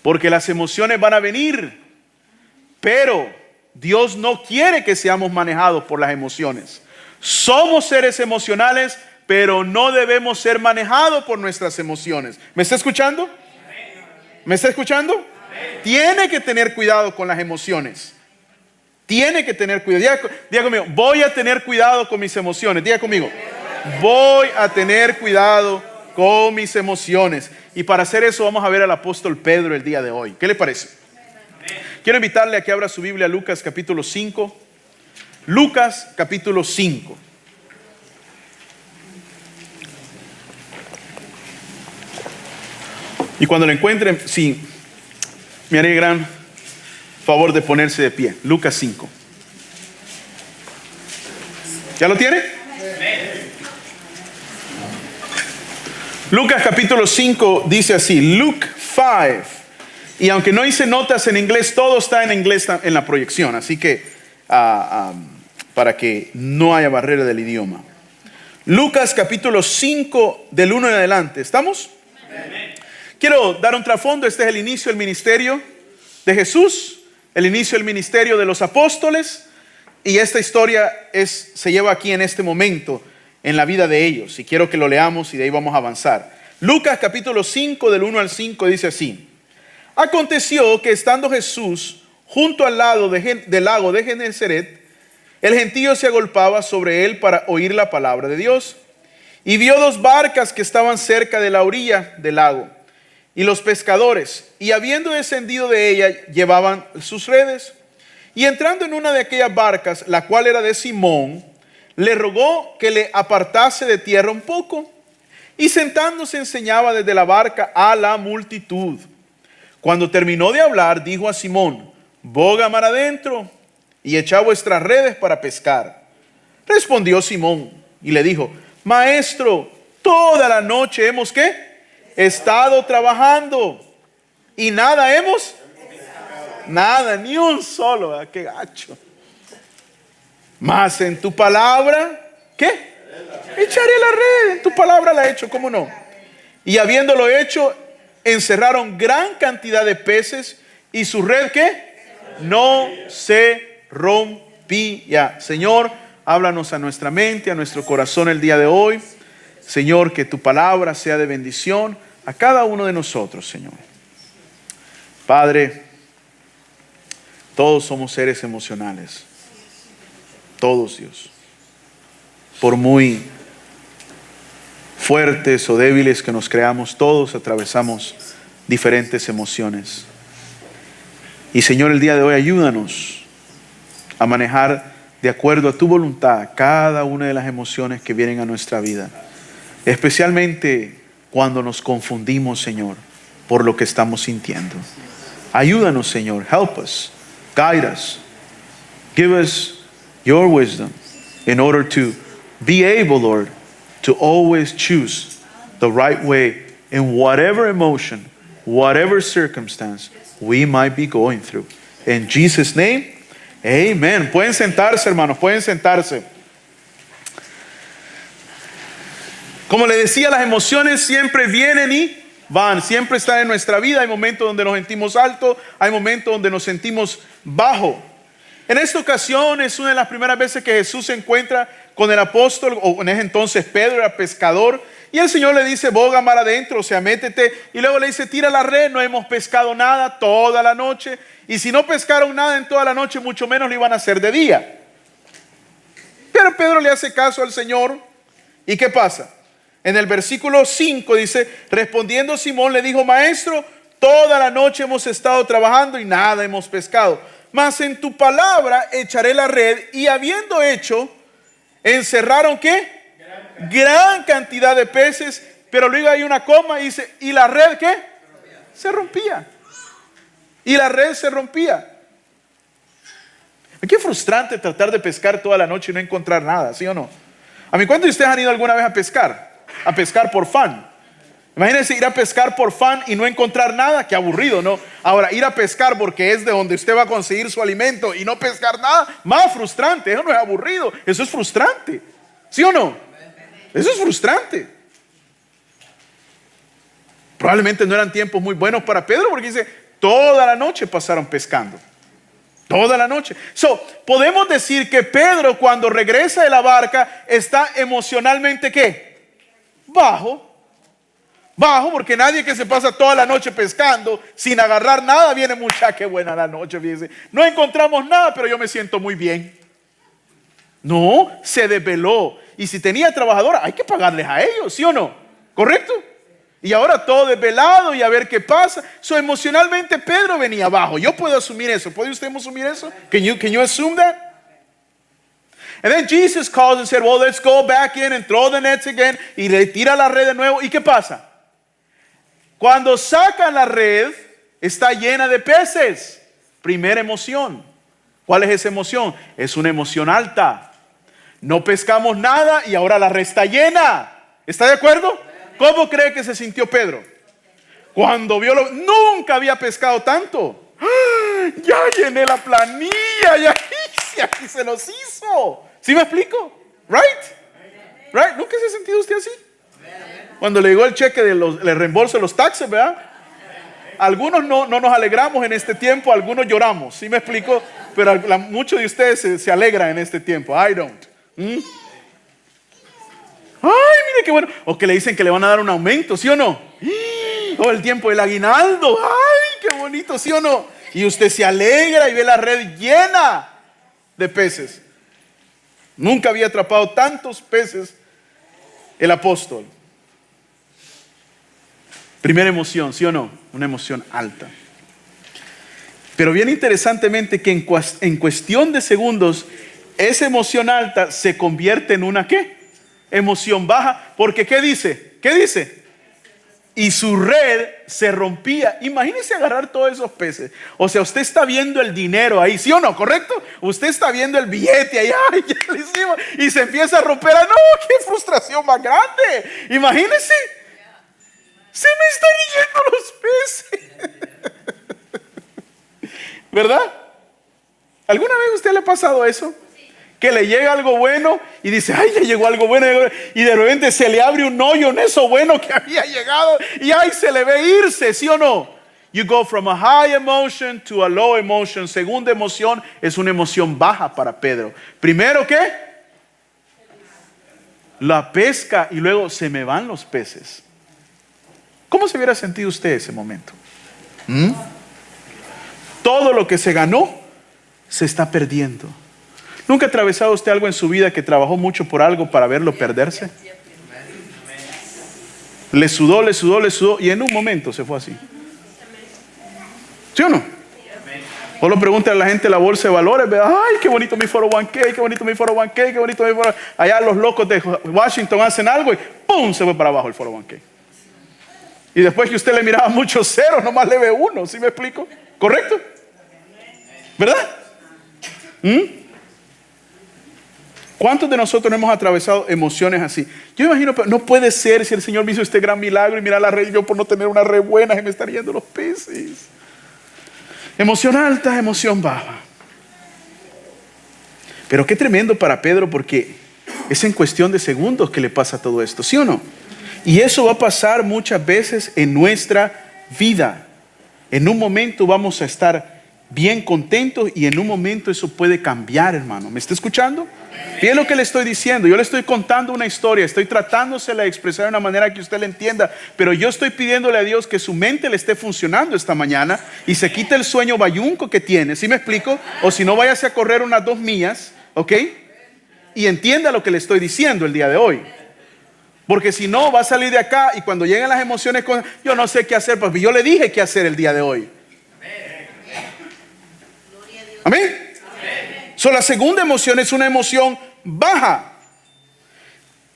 porque las emociones van a venir, pero Dios no quiere que seamos manejados por las emociones. Somos seres emocionales, pero no debemos ser manejados por nuestras emociones. ¿Me está escuchando? ¿Me está escuchando? Tiene que tener cuidado con las emociones. Tiene que tener cuidado. Diga conmigo, voy a tener cuidado con mis emociones. Diga conmigo, voy a tener cuidado con mis emociones. Y para hacer eso vamos a ver al apóstol Pedro el día de hoy. ¿Qué le parece? Quiero invitarle a que abra su Biblia a Lucas capítulo 5. Lucas capítulo 5. Y cuando lo encuentren, sí, me haré gran favor de ponerse de pie. Lucas 5. ¿Ya lo tiene? Lucas capítulo 5 dice así, Luke 5. Y aunque no hice notas en inglés, todo está en inglés en la proyección. Así que para que no haya barrera del idioma. Lucas capítulo 5 del 1 en adelante. ¿Estamos? Quiero dar un trasfondo. Este es el inicio del ministerio de Jesús, el inicio del ministerio de los apóstoles, y esta historia se lleva aquí en este momento en la vida de ellos, y quiero que lo leamos y de ahí vamos a avanzar. Lucas capítulo 5 del 1 al 5 dice así: aconteció que estando Jesús junto al lado del lago de Genesaret, el gentío se agolpaba sobre él para oír la palabra de Dios, y vio dos barcas que estaban cerca de la orilla del lago, y los pescadores, y habiendo descendido de ella, llevaban sus redes. Y entrando en una de aquellas barcas, la cual era de Simón, le rogó que le apartase de tierra un poco. Y sentándose enseñaba desde la barca a la multitud. Cuando terminó de hablar, dijo a Simón: boga mar adentro y echad vuestras redes para pescar. Respondió Simón y le dijo: Maestro, toda la noche hemos ¿qué? Estado trabajando y nada hemos, nada, ni un solo. Qué gacho. Mas en tu palabra, ¿qué? Echaré la red. En tu palabra la he hecho, ¿cómo no? Y habiéndolo hecho, encerraron gran cantidad de peces y su red ¿qué? No se rompía. Señor, háblanos a nuestra mente, a nuestro corazón el día de hoy. Señor, que tu palabra sea de bendición a cada uno de nosotros, Señor. Padre, todos somos seres emocionales. Todos, Dios. Por muy fuertes o débiles que nos creamos, todos atravesamos diferentes emociones. Y Señor, el día de hoy ayúdanos a manejar de acuerdo a tu voluntad cada una de las emociones que vienen a nuestra vida. Especialmente cuando nos confundimos, Señor, por lo que estamos sintiendo. Ayúdanos, Señor. Help us. Guide us. Give us your wisdom in order to be able, Lord, to always choose the right way in whatever emotion, whatever circumstance we might be going through. In Jesus' name, amen. Pueden sentarse, hermanos, pueden sentarse. Como le decía, las emociones siempre vienen y van, siempre están en nuestra vida. Hay momentos donde nos sentimos alto, hay momentos donde nos sentimos bajo. En esta ocasión es una de las primeras veces que Jesús se encuentra con el apóstol, o en ese entonces Pedro era pescador, y el Señor le dice: boga mar adentro, o sea, métete, y luego le dice: tira la red, no hemos pescado nada toda la noche, y si no pescaron nada en toda la noche, mucho menos lo iban a hacer de día. Pero Pedro le hace caso al Señor, ¿y qué pasa? En el versículo 5 dice: respondiendo Simón le dijo: Maestro, toda la noche hemos estado trabajando y nada hemos pescado, mas en tu palabra echaré la red. Y habiendo hecho, encerraron ¿qué? Gran cantidad de peces. Pero luego hay una coma y dice: ¿y la red qué? Se rompía. Y la red se rompía. Qué frustrante tratar de pescar toda la noche y no encontrar nada, ¿sí o no? A mí, ¿cuántos de ustedes han ido alguna vez a pescar? A pescar por fan. Imagínense ir a pescar por fan y no encontrar nada. Qué aburrido, ¿no? Ahora, ir a pescar porque es de donde usted va a conseguir su alimento y no pescar nada, más frustrante. Eso no es aburrido, eso es frustrante. ¿Sí o no? Eso es frustrante. Probablemente no eran tiempos muy buenos para Pedro, porque dice: Toda la noche pasaron pescando. Toda la noche. Podemos decir que Pedro, cuando regresa de la barca, está emocionalmente ¿qué? Bajo, porque nadie que se pasa toda la noche pescando sin agarrar nada viene, mucha, qué buena la noche, fíjense. No encontramos nada, pero yo me siento muy bien. No, se desveló. Y si tenía trabajadora, hay que pagarles a ellos, ¿sí o no? ¿Correcto? Y ahora todo desvelado y a ver qué pasa. Emocionalmente Pedro venía abajo. Yo puedo asumir eso. ¿Puede usted asumir eso? Can you assume that? And then Jesus calls and said, well, let's go back in and throw the nets again. Y le tira la red de nuevo. ¿Y qué pasa? Cuando sacan la red, está llena de peces. Primera emoción. ¿Cuál es esa emoción? Es una emoción alta. No pescamos nada y ahora la red está llena. ¿Está de acuerdo? ¿Cómo cree que se sintió Pedro? Cuando vio nunca había pescado tanto. ¡Ah! Ya llené la planilla, ya hice, aquí se los hizo. ¿Sí me explico? Right? ¿Nunca se ha sentido usted así? Cuando le llegó el cheque del reembolso de los taxes, ¿verdad? Algunos no nos alegramos en este tiempo, algunos lloramos. ¿Sí me explico? Pero muchos de ustedes se alegran en este tiempo. I don't. Ay, mire qué bueno. O que le dicen que le van a dar un aumento, ¿sí o no? O el tiempo del aguinaldo. Ay, qué bonito, ¿sí o no? Y usted se alegra y ve la red llena de peces. Nunca había atrapado tantos peces el apóstol. Primera emoción, ¿sí o no? Una emoción alta. Pero bien interesantemente que en cuestión de segundos, esa emoción alta se convierte en una ¿qué? Emoción baja. Porque ¿qué dice? ¿Qué dice? Y su red se rompía. Imagínese agarrar todos esos peces. O sea, usted está viendo el dinero ahí, ¿sí o no? ¿Correcto? Usted está viendo el billete ahí. Ay, ya lo hicimos. Y se empieza a romper. ¡No! ¡Qué frustración más grande! Imagínese. Se me están yendo los peces. ¿Verdad? ¿Alguna vez a usted le ha pasado eso? Que le llega algo bueno y dice, ay, ya llegó algo bueno. Y de repente se le abre un hoyo en eso bueno que había llegado. Y ay, se le ve irse, ¿sí o no? You go from a high emotion to a low emotion. Segunda emoción es una emoción baja para Pedro. Primero, ¿qué? La pesca y luego se me van los peces. ¿Cómo se hubiera sentido usted ese momento? Todo lo que se ganó se está perdiendo. ¿Nunca ha atravesado usted algo en su vida que trabajó mucho por algo para verlo perderse? Le sudó y en un momento se fue así. ¿Sí o no? O lo pregunta a la gente de la bolsa de valores, ay, qué bonito mi 401k, qué bonito mi 401k, qué bonito mi 401k. Allá los locos de Washington hacen algo y ¡pum! Se fue para abajo el 401k. Y después que usted le miraba muchos ceros, nomás le ve uno, ¿sí me explico? ¿Correcto? ¿Verdad? ¿Cuántos de nosotros no hemos atravesado emociones así? Yo imagino, pero no puede ser si el Señor me hizo este gran milagro y mira la red, yo por no tener una red buena se me están yendo los peces. Emoción alta, emoción baja. Pero qué tremendo para Pedro, porque es en cuestión de segundos que le pasa todo esto, ¿sí o no? Y eso va a pasar muchas veces en nuestra vida. En un momento vamos a estar bien contentos y en un momento eso puede cambiar, hermano. ¿Me está escuchando? Bien lo que le estoy diciendo. Yo le estoy contando una historia, estoy tratándosela de expresar de una manera que usted la entienda, pero yo estoy pidiéndole a Dios que su mente le esté funcionando esta mañana y se quite el sueño bayunco que tiene. ¿Sí me explico? O si no, váyase a correr unas 2 millas, ¿ok? Y entienda lo que le estoy diciendo el día de hoy. Porque si no, va a salir de acá y cuando lleguen las emociones, yo no sé qué hacer, porque yo le dije qué hacer el día de hoy. Amén. La segunda emoción es una emoción baja.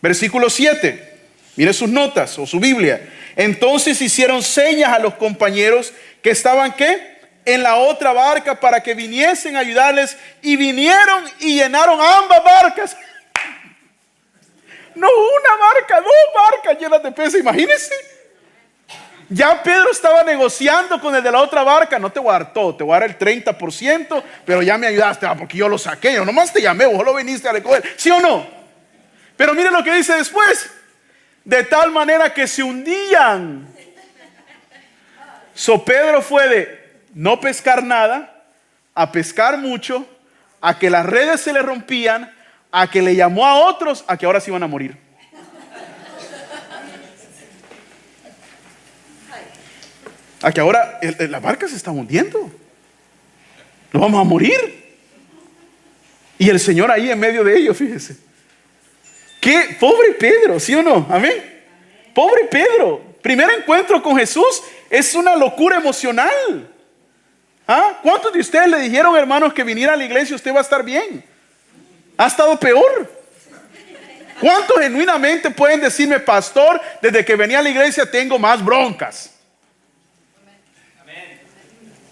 Versículo 7. Mire sus notas o su Biblia. Entonces hicieron señas a los compañeros que estaban ¿qué? En la otra barca para que viniesen a ayudarles, y vinieron y llenaron ambas barcas. No una barca, 2 barcas llenas de peces, imagínense. Ya Pedro estaba negociando con el de la otra barca. No te voy a dar todo, te voy a dar el 30%, pero ya me ayudaste, porque yo lo saqué. Yo nomás te llamé, vos lo viniste a recoger, ¿sí o no? Pero mire lo que dice después. De tal manera que se hundían. Pedro fue de no pescar nada, a pescar mucho, a que las redes se le rompían, a que le llamó a otros, a que ahora se iban a morir. A que ahora la barca se está hundiendo. Nos vamos a morir. Y el Señor ahí en medio de ellos, fíjese. Qué pobre Pedro, ¿sí o no? Amén. Pobre Pedro. Primer encuentro con Jesús es una locura emocional. ¿Ah? ¿Cuántos de ustedes le dijeron, hermanos, que viniera a la iglesia usted va a estar bien? Ha estado peor. ¿Cuántos genuinamente pueden decirme, pastor, desde que venía a la iglesia tengo más broncas?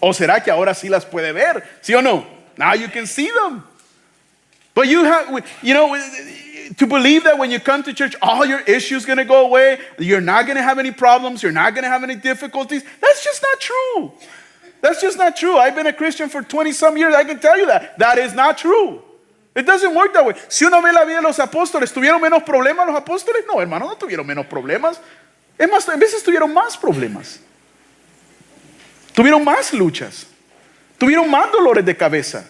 ¿O será que ahora sí las puede ver? ¿Sí o no? Now you can see them. But you have, to believe that when you come to church, all your issues going to go away, you're not going to have any problems, you're not going to have any difficulties, that's just not true. That's just not true. I've been a Christian for 20 some years. I can tell you that. That is not true. It doesn't work that way. Si uno ve la vida de los apóstoles, ¿tuvieron menos problemas los apóstoles? No, hermano, no tuvieron menos problemas. Es más, a veces tuvieron más problemas. Tuvieron más luchas. Tuvieron más dolores de cabeza.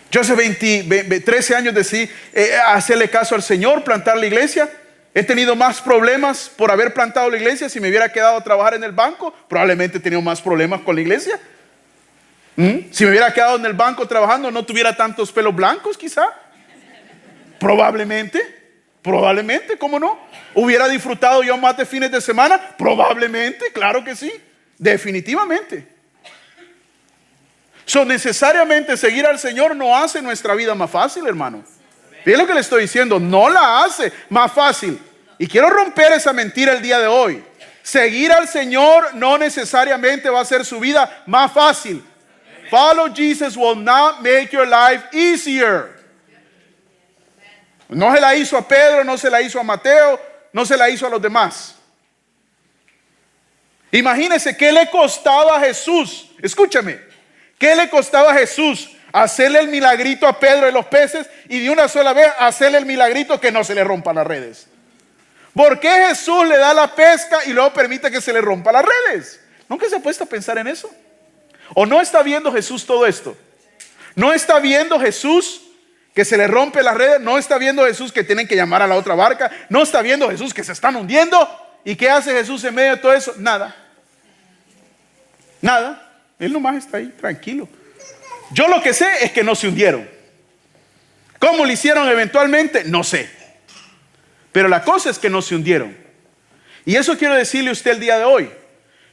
Yo hace 13 años decidí hacerle caso al Señor, plantar la iglesia. He tenido más problemas por haber plantado la iglesia. Si me hubiera quedado a trabajar en el banco, probablemente he tenido más problemas con la iglesia. Si me hubiera quedado en el banco trabajando, no tuviera tantos pelos blancos quizá. Probablemente, ¿cómo no? ¿Hubiera disfrutado yo más de fines de semana? Probablemente, claro que sí, definitivamente. Necesariamente seguir al Señor no hace nuestra vida más fácil, hermano. Fíjense lo que le estoy diciendo, no la hace más fácil. Y quiero romper esa mentira el día de hoy. Seguir al Señor no necesariamente va a hacer su vida más fácil. Follow Jesus will not make your life easier. No se la hizo a Pedro, no se la hizo a Mateo, no se la hizo a los demás. Imagínense qué le costaba a Jesús. Escúchame, ¿qué le costaba a Jesús hacerle el milagrito a Pedro de los peces y de una sola vez hacerle el milagrito que no se le rompan las redes? ¿Por qué Jesús le da la pesca y luego permite que se le rompan las redes? ¿Nunca se ha puesto a pensar en eso? ¿O no está viendo Jesús todo esto? ¿No está viendo Jesús que se le rompe las redes? ¿No está viendo Jesús que tienen que llamar a la otra barca? ¿No está viendo Jesús que se están hundiendo? ¿Y qué hace Jesús en medio de todo eso? Nada. Nada. Él nomás está ahí, tranquilo. Yo lo que sé es que no se hundieron. ¿Cómo lo hicieron eventualmente? No sé. Pero la cosa es que no se hundieron. Y eso quiero decirle a usted el día de hoy.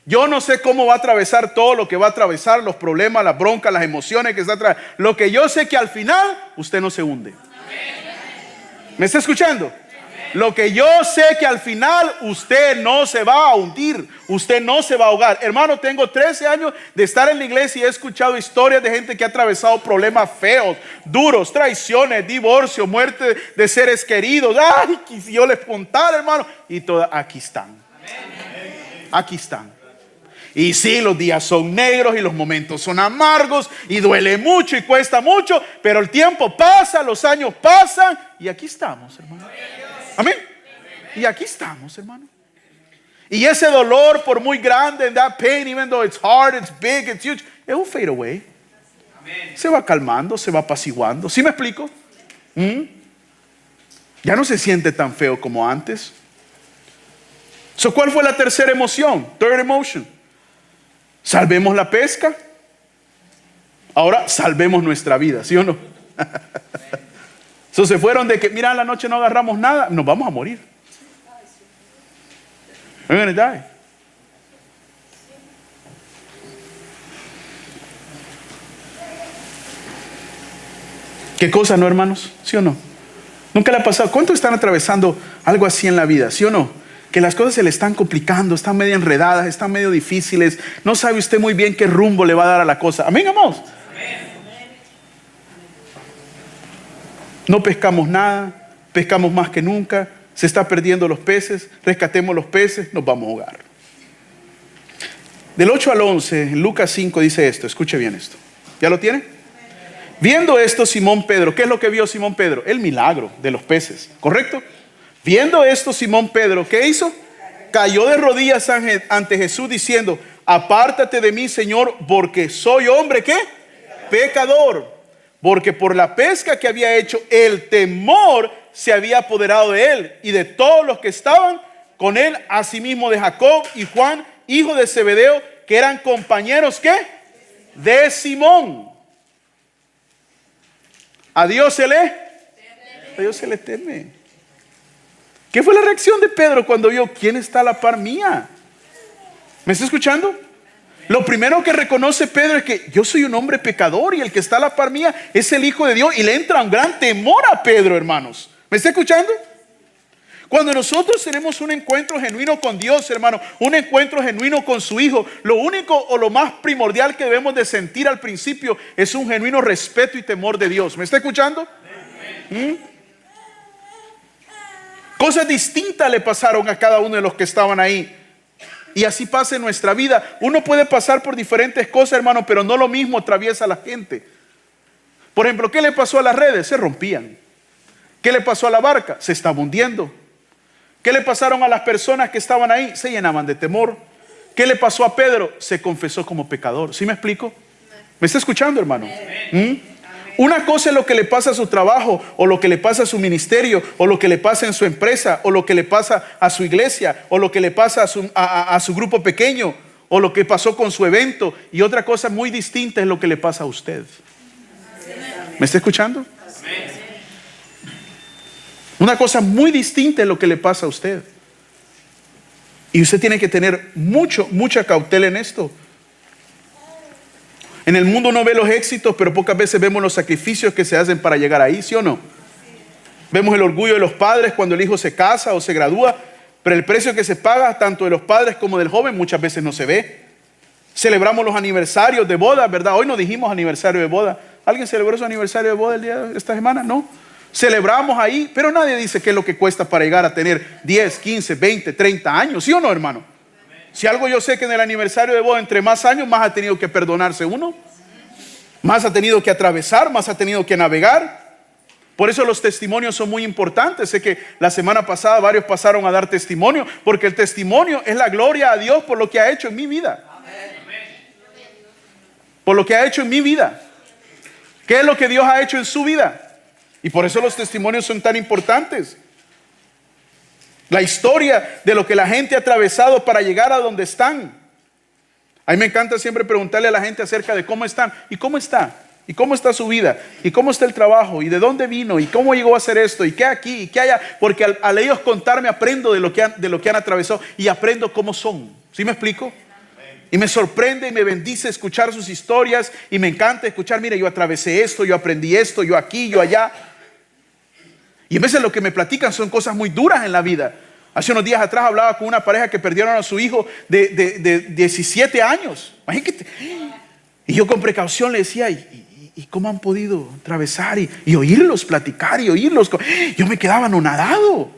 Yo no sé cómo va a atravesar todo lo que va a atravesar, los problemas, las broncas, las emociones que está atrás. Lo que yo sé que al final usted no se hunde. ¿Me está escuchando? Lo que yo sé que al final usted no se va a hundir, usted no se va a ahogar. Hermano, tengo 13 años de estar en la iglesia y he escuchado historias de gente que ha atravesado problemas feos, duros, traiciones, divorcio, muerte de seres queridos. Ay, si yo les contara, hermano. Y todas aquí están. Aquí están. Y sí, los días son negros y los momentos son amargos y duele mucho y cuesta mucho, pero el tiempo pasa, los años pasan y aquí estamos, hermano. Amén. Y aquí estamos, hermano. Y ese dolor, por muy grande, and that pain, even though it's hard, it's big, it's huge, it will fade away. Se va calmando, se va apaciguando. ¿Sí me explico? Ya no se siente tan feo como antes. ¿Cuál fue la tercera emoción? Third emotion. Salvemos la pesca. Ahora salvemos nuestra vida, ¿sí o no? Se fueron de que, mira, la noche no agarramos nada, nos vamos a morir. We're gonna die. ¿Qué cosa, no, hermanos? ¿Sí o no? ¿Nunca le ha pasado? ¿Cuántos están atravesando algo así en la vida? ¿Sí o no? Que las cosas se le están complicando, están medio enredadas, están medio difíciles. No sabe usted muy bien qué rumbo le va a dar a la cosa. Amén, amados. No pescamos nada, pescamos más que nunca, se está perdiendo los peces, rescatemos los peces, nos vamos a ahogar. Del 8 al 11, en Lucas 5 dice esto, escuche bien esto. ¿Ya lo tiene? Viendo esto, Simón Pedro, ¿qué es lo que vio Simón Pedro? El milagro de los peces, ¿correcto? Viendo esto, Simón Pedro, ¿qué hizo? cayó de rodillas ante Jesús diciendo: apártate de mí, Señor, porque soy hombre, ¿qué? Pecador. Porque por la pesca que había hecho, el temor se había apoderado de él y de todos los que estaban con él, asimismo de Jacob y Juan, hijo de Zebedeo, que eran compañeros, ¿qué? De Simón. A Dios se le teme. ¿Qué fue la reacción de Pedro cuando vio quién está a la par mía? ¿Me está escuchando? Lo primero que reconoce Pedro es que yo soy un hombre pecador y el que está a la par mía es el Hijo de Dios, y le entra un gran temor a Pedro, hermanos. ¿Me está escuchando? Cuando nosotros tenemos un encuentro genuino con Dios, hermano, un encuentro genuino con su Hijo, lo único o lo más primordial que debemos de sentir al principio es un genuino respeto y temor de Dios. ¿Me está escuchando? Cosas distintas le pasaron a cada uno de los que estaban ahí. Y así pasa en nuestra vida. Uno puede pasar por diferentes cosas, hermano, pero no lo mismo atraviesa a la gente. Por ejemplo, ¿qué le pasó a las redes? Se rompían. ¿Qué le pasó a la barca? Se estaba hundiendo. ¿Qué le pasaron a las personas que estaban ahí? Se llenaban de temor. ¿Qué le pasó a Pedro? Se confesó como pecador. ¿Sí me explico? ¿Me está escuchando, hermano? Una cosa es lo que le pasa a su trabajo, o lo que le pasa a su ministerio, o lo que le pasa en su empresa, o lo que le pasa a su iglesia, o lo que le pasa a su grupo pequeño, o lo que pasó con su evento. Y otra cosa muy distinta es lo que le pasa a usted. ¿Me está escuchando? Una cosa muy distinta es lo que le pasa a usted. Y usted tiene que tener mucha cautela en esto. En el mundo uno ve los éxitos, pero pocas veces vemos los sacrificios que se hacen para llegar ahí, ¿sí o no? Vemos el orgullo de los padres cuando el hijo se casa o se gradúa, pero el precio que se paga tanto de los padres como del joven muchas veces no se ve. Celebramos los aniversarios de boda, ¿verdad? Hoy no dijimos aniversario de boda. ¿Alguien celebró su aniversario de boda el día de esta semana? No. Celebramos ahí, pero nadie dice qué es lo que cuesta para llegar a tener 10, 15, 20, 30 años, ¿sí o no, hermano? Si algo yo sé que en el aniversario de boda, entre más años, más ha tenido que perdonarse uno, más ha tenido que atravesar, más ha tenido que navegar. Por eso los testimonios son muy importantes. Sé que la semana pasada varios pasaron a dar testimonio, porque el testimonio es la gloria a Dios por lo que ha hecho en mi vida. Por lo que ha hecho en mi vida. ¿Qué es lo que Dios ha hecho en su vida? Y por eso los testimonios son tan importantes. La historia de lo que la gente ha atravesado para llegar a donde están. A mí me encanta siempre preguntarle a la gente acerca de cómo están. ¿Y cómo está? ¿Y cómo está su vida? ¿Y cómo está el trabajo? ¿Y de dónde vino? ¿Y cómo llegó a hacer esto? ¿Y qué aquí? ¿Y qué allá? Porque al ellos contarme aprendo de lo que han atravesado y aprendo cómo son. ¿Sí me explico? Y me sorprende y me bendice escuchar sus historias. Y me encanta escuchar, mira, yo atravesé esto, yo aprendí esto, yo aquí, yo allá. Y a veces lo que me platican son cosas muy duras en la vida. Hace unos días atrás hablaba con una pareja que perdieron a su hijo de 17 años. Imagínate. Y yo con precaución le decía, ¿y cómo han podido atravesar? Y oírlos platicar y oírlos. Yo me quedaba anonadado.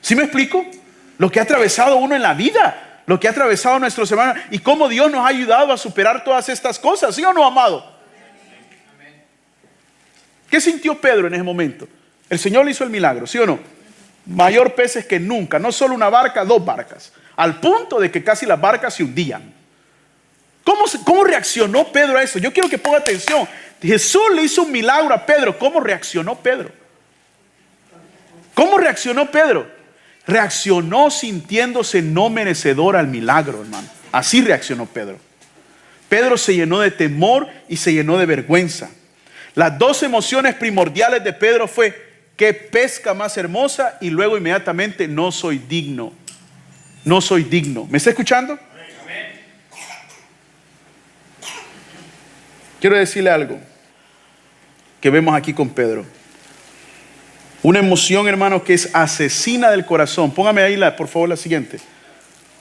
¿Sí me explico? Lo que ha atravesado uno en la vida, lo que ha atravesado nuestros hermanos, y cómo Dios nos ha ayudado a superar todas estas cosas. ¿Sí o no, amado? ¿Qué sintió Pedro en ese momento? El Señor le hizo el milagro, ¿sí o no? Mayor peces que nunca, no solo una barca, 2 barcas, al punto de que casi las barcas se hundían. ¿Cómo reaccionó Pedro a eso? Yo quiero que ponga atención. Jesús le hizo un milagro a Pedro. ¿Cómo reaccionó Pedro? ¿Cómo reaccionó Pedro? Reaccionó sintiéndose no merecedor al milagro, hermano. Así reaccionó Pedro. Pedro se llenó de temor y se llenó de vergüenza. Las 2 emociones primordiales de Pedro fue: qué pesca más hermosa, y luego inmediatamente: no soy digno. No soy digno. ¿Me está escuchando? Quiero decirle algo que vemos aquí con Pedro. Una emoción, hermano, que es asesina del corazón. Póngame ahí, por favor, la siguiente.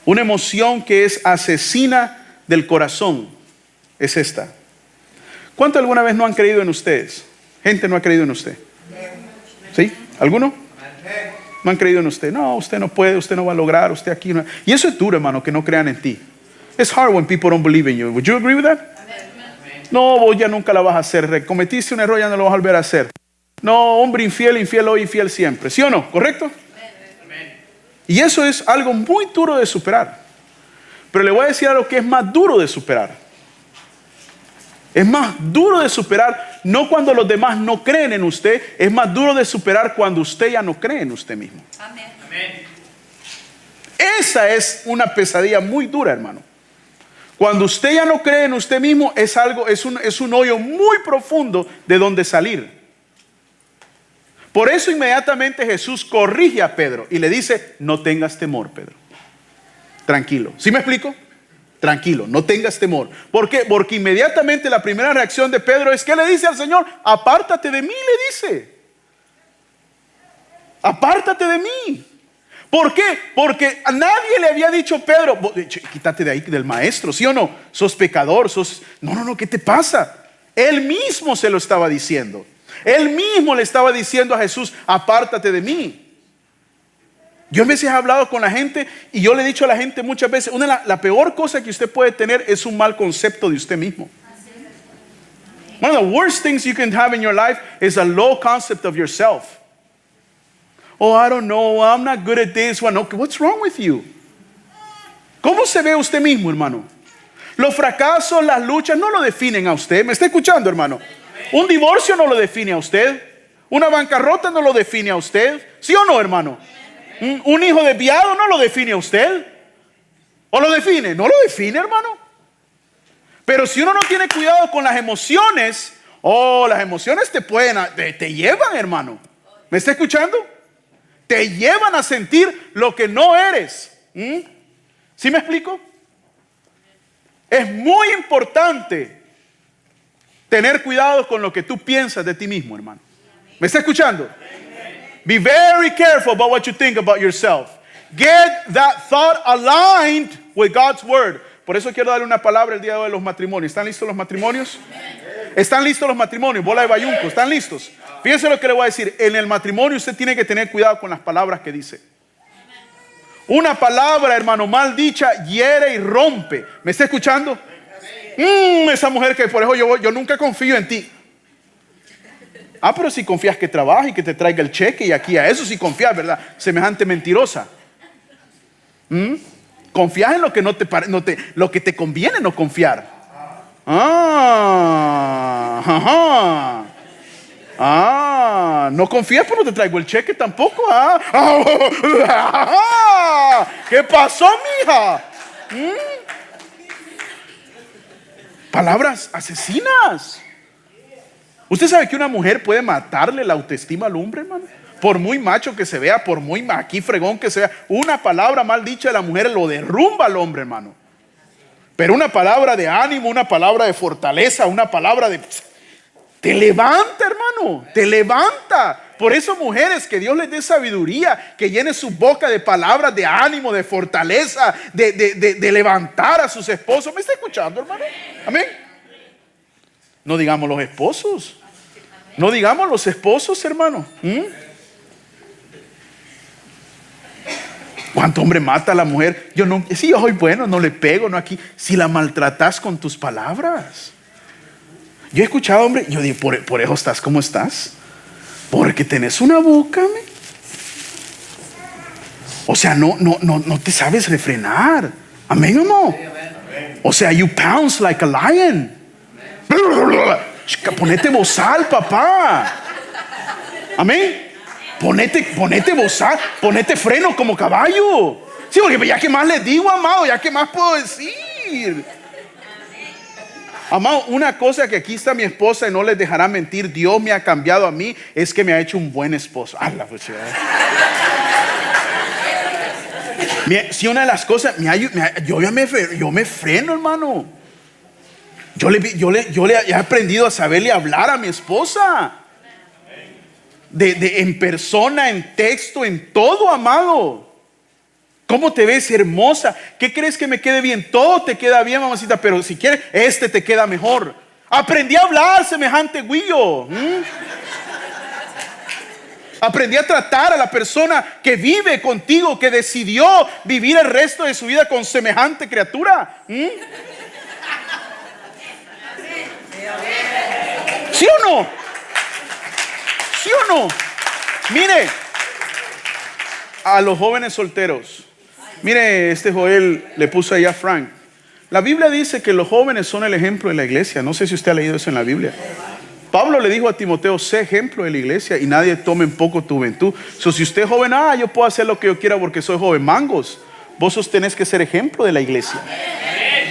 Una emoción que es asesina del corazón es esta. ¿Cuántos alguna vez no han creído en ustedes? Gente no ha creído en usted. ¿Sí? ¿Alguno? No han creído en usted. No, usted no puede, usted no va a lograr, usted aquí no. Y eso es duro, hermano, que no crean en ti. It's hard when people don't believe in you. Would you agree with that? No, vos ya nunca la vas a hacer. Cometiste un error, ya no lo vas a volver a hacer. No, hombre infiel, infiel hoy, infiel siempre. ¿Sí o no? ¿Correcto? Y eso es algo muy duro de superar. Pero le voy a decir algo que es más duro de superar. Es más duro de superar, no cuando los demás no creen en usted, es más duro de superar cuando usted ya no cree en usted mismo. Amén. Esa es una pesadilla muy dura, hermano. Cuando usted ya no cree en usted mismo, es un hoyo muy profundo de donde salir. Por eso inmediatamente Jesús corrige a Pedro y le dice: no tengas temor, Pedro. Tranquilo. ¿Sí me explico? Tranquilo, no tengas temor. ¿Por qué? Porque inmediatamente la primera reacción de Pedro es: ¿qué le dice al Señor? Apártate de mí, le dice. Apártate de mí. ¿Por qué? Porque a nadie le había dicho: Pedro, quítate de ahí del maestro, ¿sí o no? Sos pecador, No, ¿qué te pasa? Él mismo se lo estaba diciendo. Él mismo le estaba diciendo a Jesús: apártate de mí. Yo a veces he hablado con la gente y yo le he dicho a la gente muchas veces: la peor cosa que usted puede tener es un mal concepto de usted mismo. One of the worst things you can have in your life is a low concept of yourself. Oh, I don't know, I'm not good at this one. Okay, what's wrong with you? ¿Cómo se ve usted mismo, hermano? Los fracasos, las luchas no lo definen a usted. ¿Me está escuchando, hermano? Un divorcio no lo define a usted. Una bancarrota no lo define a usted. ¿Sí o no, hermano? Un hijo desviado no lo define a usted. ¿O lo define? No lo define, hermano. Pero si uno no tiene cuidado con las emociones, las emociones te llevan, hermano. ¿Me está escuchando? Te llevan a sentir lo que no eres. ¿Sí me explico? Es muy importante tener cuidado con lo que tú piensas de ti mismo, hermano. ¿Me está escuchando? Be very careful about what you think about yourself. Get that thought aligned with God's word. Por eso quiero darle una palabra el día de hoy a los matrimonios. ¿Están listos los matrimonios? ¿Están listos los matrimonios? Bola de bayunco, ¿están listos? Fíjense lo que le voy a decir. En el matrimonio usted tiene que tener cuidado con las palabras que dice. Una palabra, hermano, mal dicha hiere y rompe. ¿Me está escuchando? Esa mujer que por eso yo nunca confío en ti. Pero si confías que trabaje y que te traiga el cheque, y aquí a eso sí confías, ¿verdad? Semejante mentirosa. Confías en lo que lo que te conviene no confiar. No confías, pero no te traigo el cheque tampoco. ¿Qué pasó, mija? Palabras asesinas. ¿Usted sabe que una mujer puede matarle la autoestima al hombre, hermano? Por muy macho que se vea, por muy aquí fregón que se vea, una palabra mal dicha de la mujer lo derrumba al hombre, hermano. Pero una palabra de ánimo, una palabra de fortaleza, una palabra te levanta, hermano, te levanta. Por eso, mujeres, que Dios les dé sabiduría, que llene su boca de palabras de ánimo, de fortaleza, de levantar a sus esposos. ¿Me está escuchando, hermano? Amén. No digamos los esposos. No digamos los esposos, hermano. ¿Cuánto hombre mata a la mujer? Yo soy bueno, no le pego, no aquí. Si la maltratas con tus palabras. Yo he escuchado, hombre, yo digo, por eso estás como estás. Porque tenés una boca, o sea, no te sabes refrenar. Amén o no. O sea, you pounce like a lion. Ponete bozal, papá. Amén. Ponete bozal, ponete freno como caballo. Sí, porque ya que más les digo, amado, ya que más puedo decir. Amado, una cosa que aquí está mi esposa y no les dejará mentir, Dios me ha cambiado a mí, es que me ha hecho un buen esposo. Si una de las cosas, yo me freno, hermano. Yo le he aprendido a saberle hablar a mi esposa. En persona, en texto, en todo, amado. ¿Cómo te ves, hermosa? ¿Qué crees que me quede bien? Todo te queda bien, mamacita, pero si quieres, te queda mejor. Aprendí a hablar semejante guillo. Aprendí a tratar a la persona que vive contigo, que decidió vivir el resto de su vida con semejante criatura. ¿Sí o no? ¿Sí o no? Mire, a los jóvenes solteros. Mire, este Joel le puso ahí a Frank. La Biblia dice que los jóvenes son el ejemplo de la iglesia. No sé si usted ha leído eso en la Biblia. Pablo le dijo a Timoteo, sé ejemplo de la iglesia y nadie tome en poco tu juventud. Si usted es joven, yo puedo hacer lo que yo quiera porque soy joven. Mangos, vos tenés que ser ejemplo de la iglesia.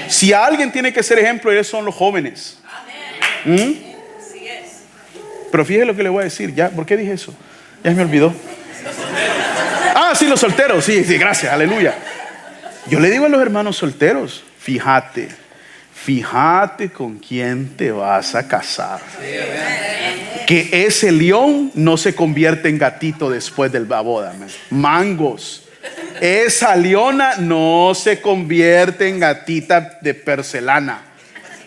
Si alguien tiene que ser ejemplo, ellos son los jóvenes. Pero fíjese lo que le voy a decir. ¿Ya? ¿Por qué dije eso? Ya me olvidó. Sí, los solteros. Sí, gracias, aleluya. Yo le digo a los hermanos solteros, fíjate con quién te vas a casar. Que ese león no se convierte en gatito después de la boda. Mangos. Esa leona no se convierte en gatita de porcelana.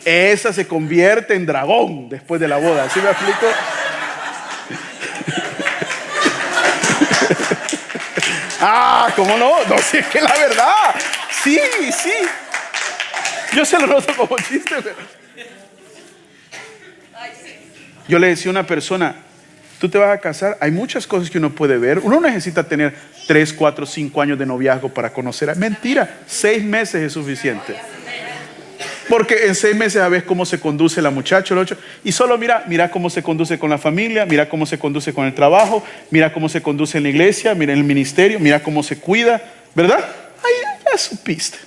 Esa se convierte en dragón después de la boda. ¿Sí me explico? ¿Cómo no? No, sí, es que la verdad. Sí. Yo se lo noto como chiste, pero yo le decía a una persona, tú te vas a casar, hay muchas cosas que uno puede ver. Uno necesita tener 3, 4, 5 años de noviazgo para conocer. Mentira, 6 meses es suficiente. Porque en 6 meses a ver cómo se conduce la muchacha, el 8. Y solo mira cómo se conduce con la familia, mira cómo se conduce con el trabajo, mira cómo se conduce en la iglesia, mira en el ministerio, mira cómo se cuida, ¿verdad? Ahí ya supiste.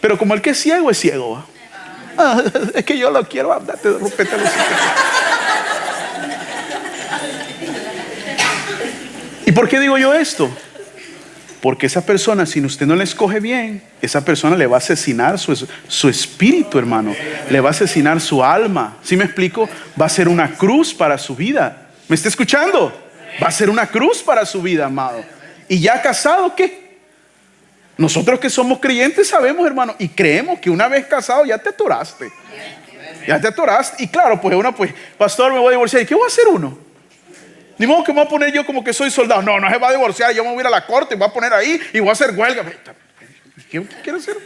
Pero como el que es ciego, es ciego. Es que yo lo quiero, date, rompete los hijos. ¿Y por qué digo yo esto? Porque esa persona, si usted no la escoge bien, esa persona le va a asesinar su espíritu, hermano. Le va a asesinar su alma. ¿Sí me explico? Va a ser una cruz para su vida. ¿Me está escuchando? Va a ser una cruz para su vida, amado. ¿Y ya casado qué? Nosotros que somos creyentes sabemos, hermano, y creemos que una vez casado ya te atoraste. Ya te atoraste. Y claro, pues pastor, me voy a divorciar. ¿Y qué voy a hacer uno? Ni modo que me voy a poner yo como que soy soldado. No se va a divorciar. Yo me voy a ir a la corte y voy a poner ahí y voy a hacer huelga. ¿Qué quiere hacer?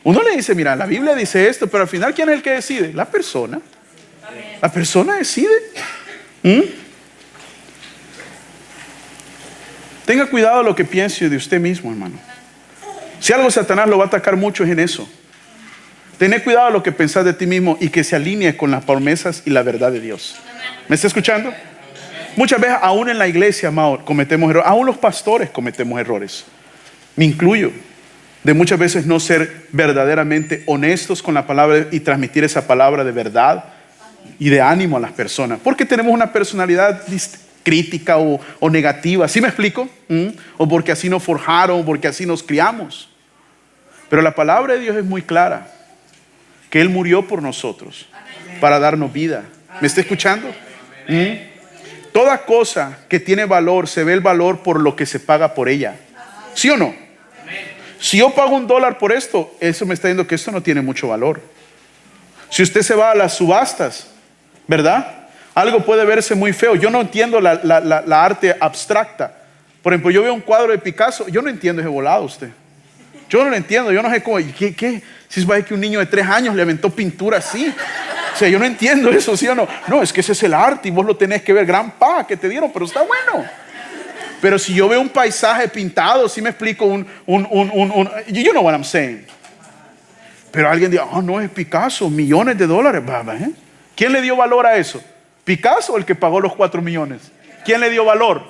Uno le dice, mira, la Biblia dice esto, pero al final, ¿quién es el que decide? La persona. La persona decide. Tenga cuidado de lo que piense de usted mismo, hermano. Si algo Satanás lo va a atacar mucho es en eso. Tener cuidado de lo que pensás de ti mismo y que se alinee con las promesas y la verdad de Dios. ¿Me está escuchando? Muchas veces, aún en la iglesia, amado, cometemos errores. Aún los pastores cometemos errores. Me incluyo. De muchas veces no ser verdaderamente honestos con la palabra y transmitir esa palabra de verdad y de ánimo a las personas. Porque tenemos una personalidad crítica o negativa. ¿Sí me explico? O porque así nos forjaron, o porque así nos criamos. Pero la palabra de Dios es muy clara. Que Él murió por nosotros para darnos vida. ¿Me está escuchando? Toda cosa que tiene valor, se ve el valor por lo que se paga por ella. ¿Sí o no? Si yo pago $1 por esto, eso me está diciendo que esto no tiene mucho valor. Si usted se va a las subastas, ¿verdad? Algo puede verse muy feo. Yo no entiendo la arte abstracta. Por ejemplo, yo veo un cuadro de Picasso. Yo no entiendo ese volado usted. Yo no lo entiendo. Yo no sé cómo. ¿Qué? Si es que un niño de 3 años le aventó pintura así. O sea, yo no entiendo eso, ¿sí o no? No, es que ese es el arte y vos lo tenés que ver. Gran paja que te dieron, pero está bueno. Pero si yo veo un paisaje pintado, ¿sí me explico? You know what I'm saying. Pero alguien dice, no, es Picasso, millones de dólares. ¿Quién le dio valor a eso? ¿Picasso o el que pagó los 4 millones? ¿Quién le dio valor?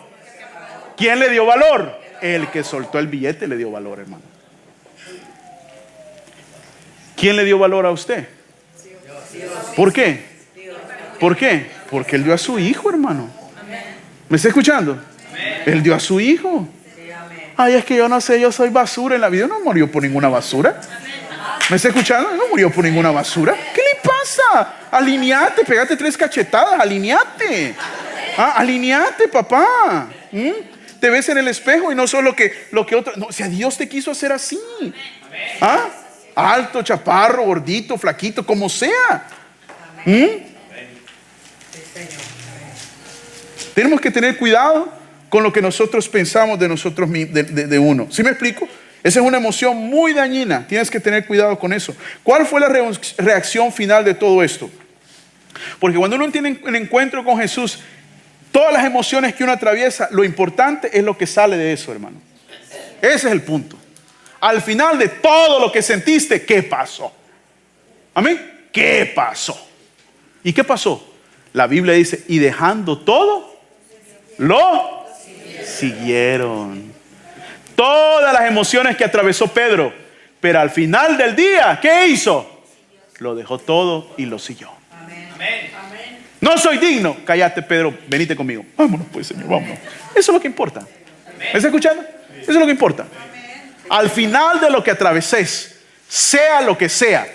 ¿Quién le dio valor? El que soltó el billete le dio valor, hermano. ¿Quién le dio valor a usted? ¿Por qué? ¿Por qué? Porque Él dio a su hijo, hermano. ¿Me está escuchando? Él dio a su hijo. Es que yo no sé, yo soy basura en la vida. No murió por ninguna basura. ¿Me está escuchando? No murió por ninguna basura. ¿Qué le pasa? Alineate, pegate 3 cachetadas, alineate. Alineate, papá. Te ves en el espejo y no solo lo que otro. No, o sea, Dios te quiso hacer así. Alto, chaparro, gordito, flaquito, como sea. Tenemos que tener cuidado con lo que nosotros pensamos de nosotros, de uno. ¿Sí me explico? Esa es una emoción muy dañina. Tienes que tener cuidado con eso. ¿Cuál fue la reacción final de todo esto? Porque cuando uno tiene un encuentro con Jesús, Todas las emociones que uno atraviesa, lo importante es lo que sale de eso, hermano. Ese es el punto. Al final de todo lo que sentiste, ¿qué pasó? Amén. ¿Qué pasó? ¿Y qué pasó? La Biblia dice, y dejando todo, lo siguieron. Todas las emociones que atravesó Pedro, pero al final del día, ¿qué hizo? Lo dejó todo y lo siguió. Amén. No soy digno. Cállate, Pedro, venite conmigo. Vámonos pues, Señor, vámonos. Eso es lo que importa. ¿Me está escuchando? Eso es lo que importa. Al final de lo que atraveses, sea lo que sea,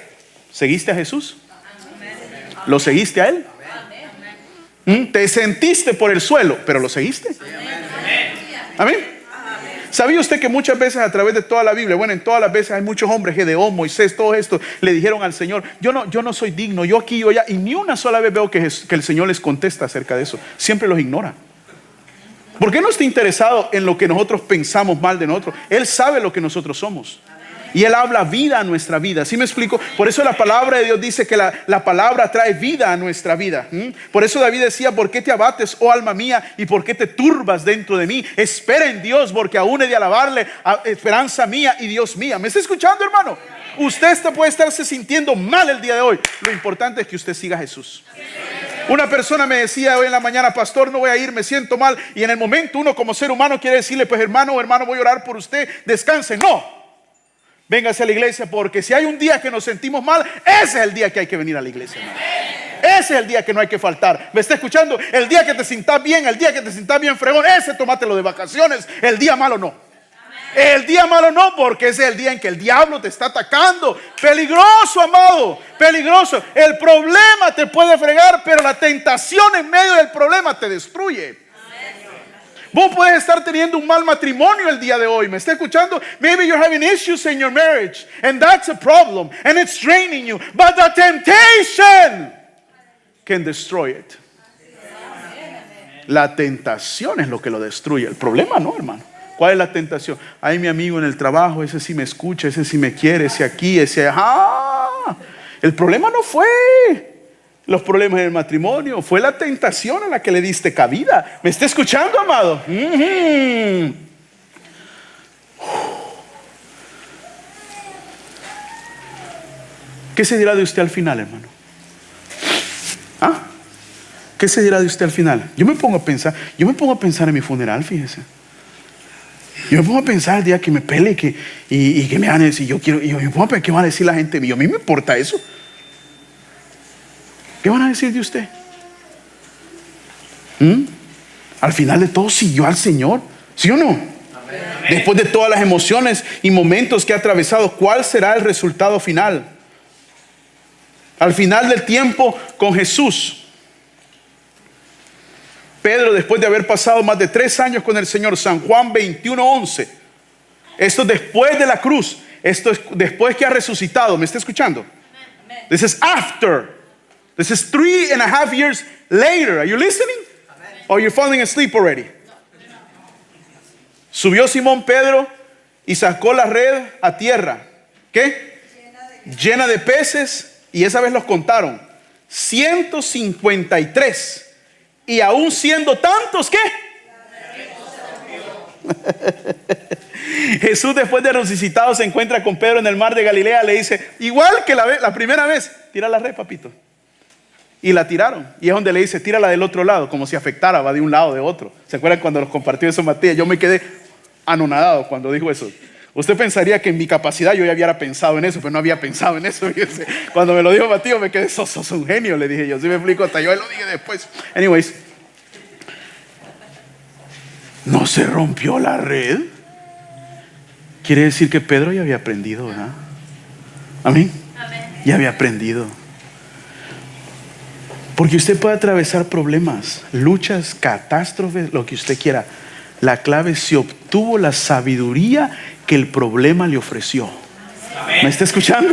¿seguiste a Jesús? ¿Lo seguiste a Él? Te sentiste por el suelo, pero ¿lo seguiste? Amén. ¿Sabía usted que muchas veces a través de toda la Biblia, bueno, en todas las veces hay muchos hombres, Gedeón, Moisés, todo esto, le dijeron al Señor, yo no soy digno, yo aquí, yo allá, y ni una sola vez veo que el Señor les contesta acerca de eso, siempre los ignora. ¿Por qué no está interesado en lo que nosotros pensamos mal de nosotros? Él sabe lo que nosotros somos. Y Él habla vida a nuestra vida. ¿Sí me explico? Por eso la palabra de Dios dice que la palabra trae vida a nuestra vida. Por eso David decía, ¿por qué te abates, oh alma mía? ¿Y por qué te turbas dentro de mí? Espera en Dios, porque aún he de alabarle, esperanza mía y Dios mía. ¿Me está escuchando, hermano? Usted puede estarse sintiendo mal el día de hoy. Lo importante es que usted siga a Jesús. Una persona me decía hoy en la mañana, pastor, no voy a ir, me siento mal. Y en el momento uno como ser humano quiere decirle, pues hermano, voy a orar por usted, descanse. No. Véngase a la iglesia, porque si hay un día que nos sentimos mal, ese es el día que hay que venir a la iglesia, hermano. Ese es el día que no hay que faltar. ¿Me está escuchando? El día que te sientas bien, el día que te sientas bien fregón, ese tómatelo de vacaciones. El día malo no. El día malo no, porque ese es el día en que el diablo te está atacando. Peligroso, amado, peligroso. El problema te puede fregar, pero la tentación en medio del problema te destruye. Vos puedes estar teniendo un mal matrimonio el día de hoy. ¿Me está escuchando? Maybe you're having issues in your marriage, and that's a problem, and it's draining you. But the temptation can destroy it. La tentación es lo que lo destruye. El problema no, hermano. ¿Cuál es la tentación? Ay, mi amigo en el trabajo, ese sí me escucha, ese sí me quiere, ese aquí, ese allá. El problema no fue los problemas en el matrimonio, fue la tentación a la que le diste cabida. ¿Me está escuchando, amado? ¿Qué se dirá de usted al final, hermano? ¿Ah? ¿Qué se dirá de usted al final? Yo me pongo a pensar en mi funeral, fíjese. Yo me pongo a pensar el día que me pele y que me van a decir, yo me pongo a pensar qué van a decir la gente. A mí me importa eso. ¿Qué van a decir de usted? Al final de todo, siguió al Señor, ¿sí o no? Amén. Después de todas las emociones y momentos que ha atravesado, ¿cuál será el resultado final? Al final del tiempo con Jesús, Pedro, después de haber pasado más de 3 años con el Señor, San Juan 21:11, esto después de la cruz, esto es después que ha resucitado. ¿Me está escuchando? This is after. This is 3.5 years later. Are you listening? Or you're falling asleep already? Subió Simón Pedro y sacó la red a tierra. ¿Qué? Llena de peces. Y esa vez los contaron 153. Y aún siendo tantos, ¿qué? Jesús, después de resucitado, se encuentra con Pedro en el mar de Galilea. Le dice, igual que la primera vez, tira la red, papito. Y la tiraron. Y es donde le dice, tírala del otro lado, como si afectara, va de un lado o de otro. ¿Se acuerdan cuando los compartió eso Matías? Yo me quedé anonadado cuando dijo eso. Usted pensaría que en mi capacidad yo ya hubiera pensado en eso, pero no había pensado en eso. Cuando me lo dijo Matías, me quedé, sos un genio, le dije yo. Sí me explico, hasta yo lo dije después. Anyways, no se rompió la red. Quiere decir que Pedro ya había aprendido, ¿verdad? Amén. Ya había aprendido. Porque usted puede atravesar problemas, luchas, catástrofes, lo que usted quiera. La clave es si obtuvo la sabiduría que el problema le ofreció. Amén. ¿Me está escuchando?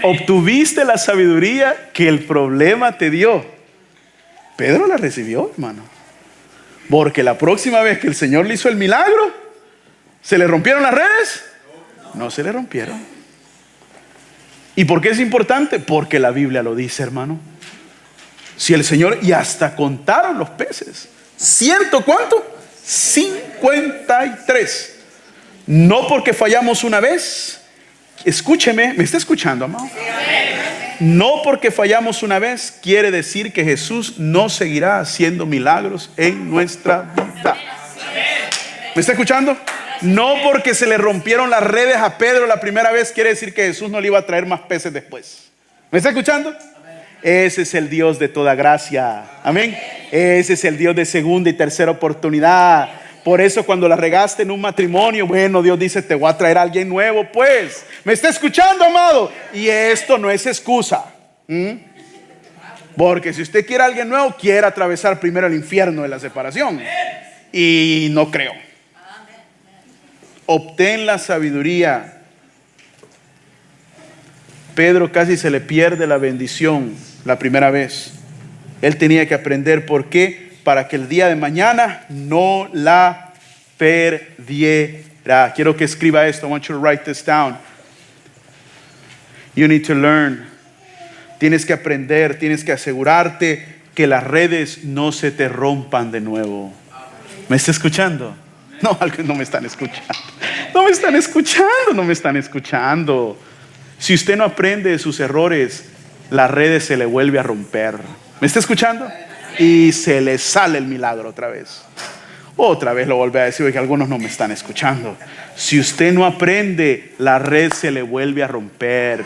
Obtuviste la sabiduría que el problema te dio. Pedro la recibió, hermano. Porque la próxima vez que el Señor le hizo el milagro, ¿se le rompieron las redes? No se le rompieron. ¿Y por qué es importante? Porque la Biblia lo dice, hermano. Si el Señor, y hasta contaron los peces. ¿Ciento cuánto? 53. No porque fallamos una vez. Escúcheme, ¿me está escuchando, amado? No porque fallamos una vez quiere decir que Jesús no seguirá haciendo milagros en nuestra vida. ¿Me está escuchando? No porque se le rompieron las redes a Pedro la primera vez quiere decir que Jesús no le iba a traer más peces después. ¿Me está escuchando? Ese es el Dios de toda gracia. Amén. Ese es el Dios de segunda y tercera oportunidad. Por eso cuando la regaste en un matrimonio, bueno, Dios dice, te voy a traer a alguien nuevo, pues. ¿Me está escuchando, amado? Y esto no es excusa. Porque si usted quiere a alguien nuevo, quiere atravesar primero el infierno de la separación. Y no creo. Obtén la sabiduría. Pedro casi se le pierde la bendición la primera vez. Él tenía que aprender por qué, para que el día de mañana no la perdiera. Quiero que escriba esto. I want you to write this down. You need to learn. Tienes que aprender, tienes que asegurarte que las redes no se te rompan de nuevo. ¿Me está escuchando? No, no me están escuchando. No me están escuchando, no me están escuchando. Si usted no aprende de sus errores, las redes se le vuelve a romper. ¿Me está escuchando? Y se le sale el milagro otra vez. Otra vez lo volví a decir, porque algunos no me están escuchando. Si usted no aprende, la red se le vuelve a romper.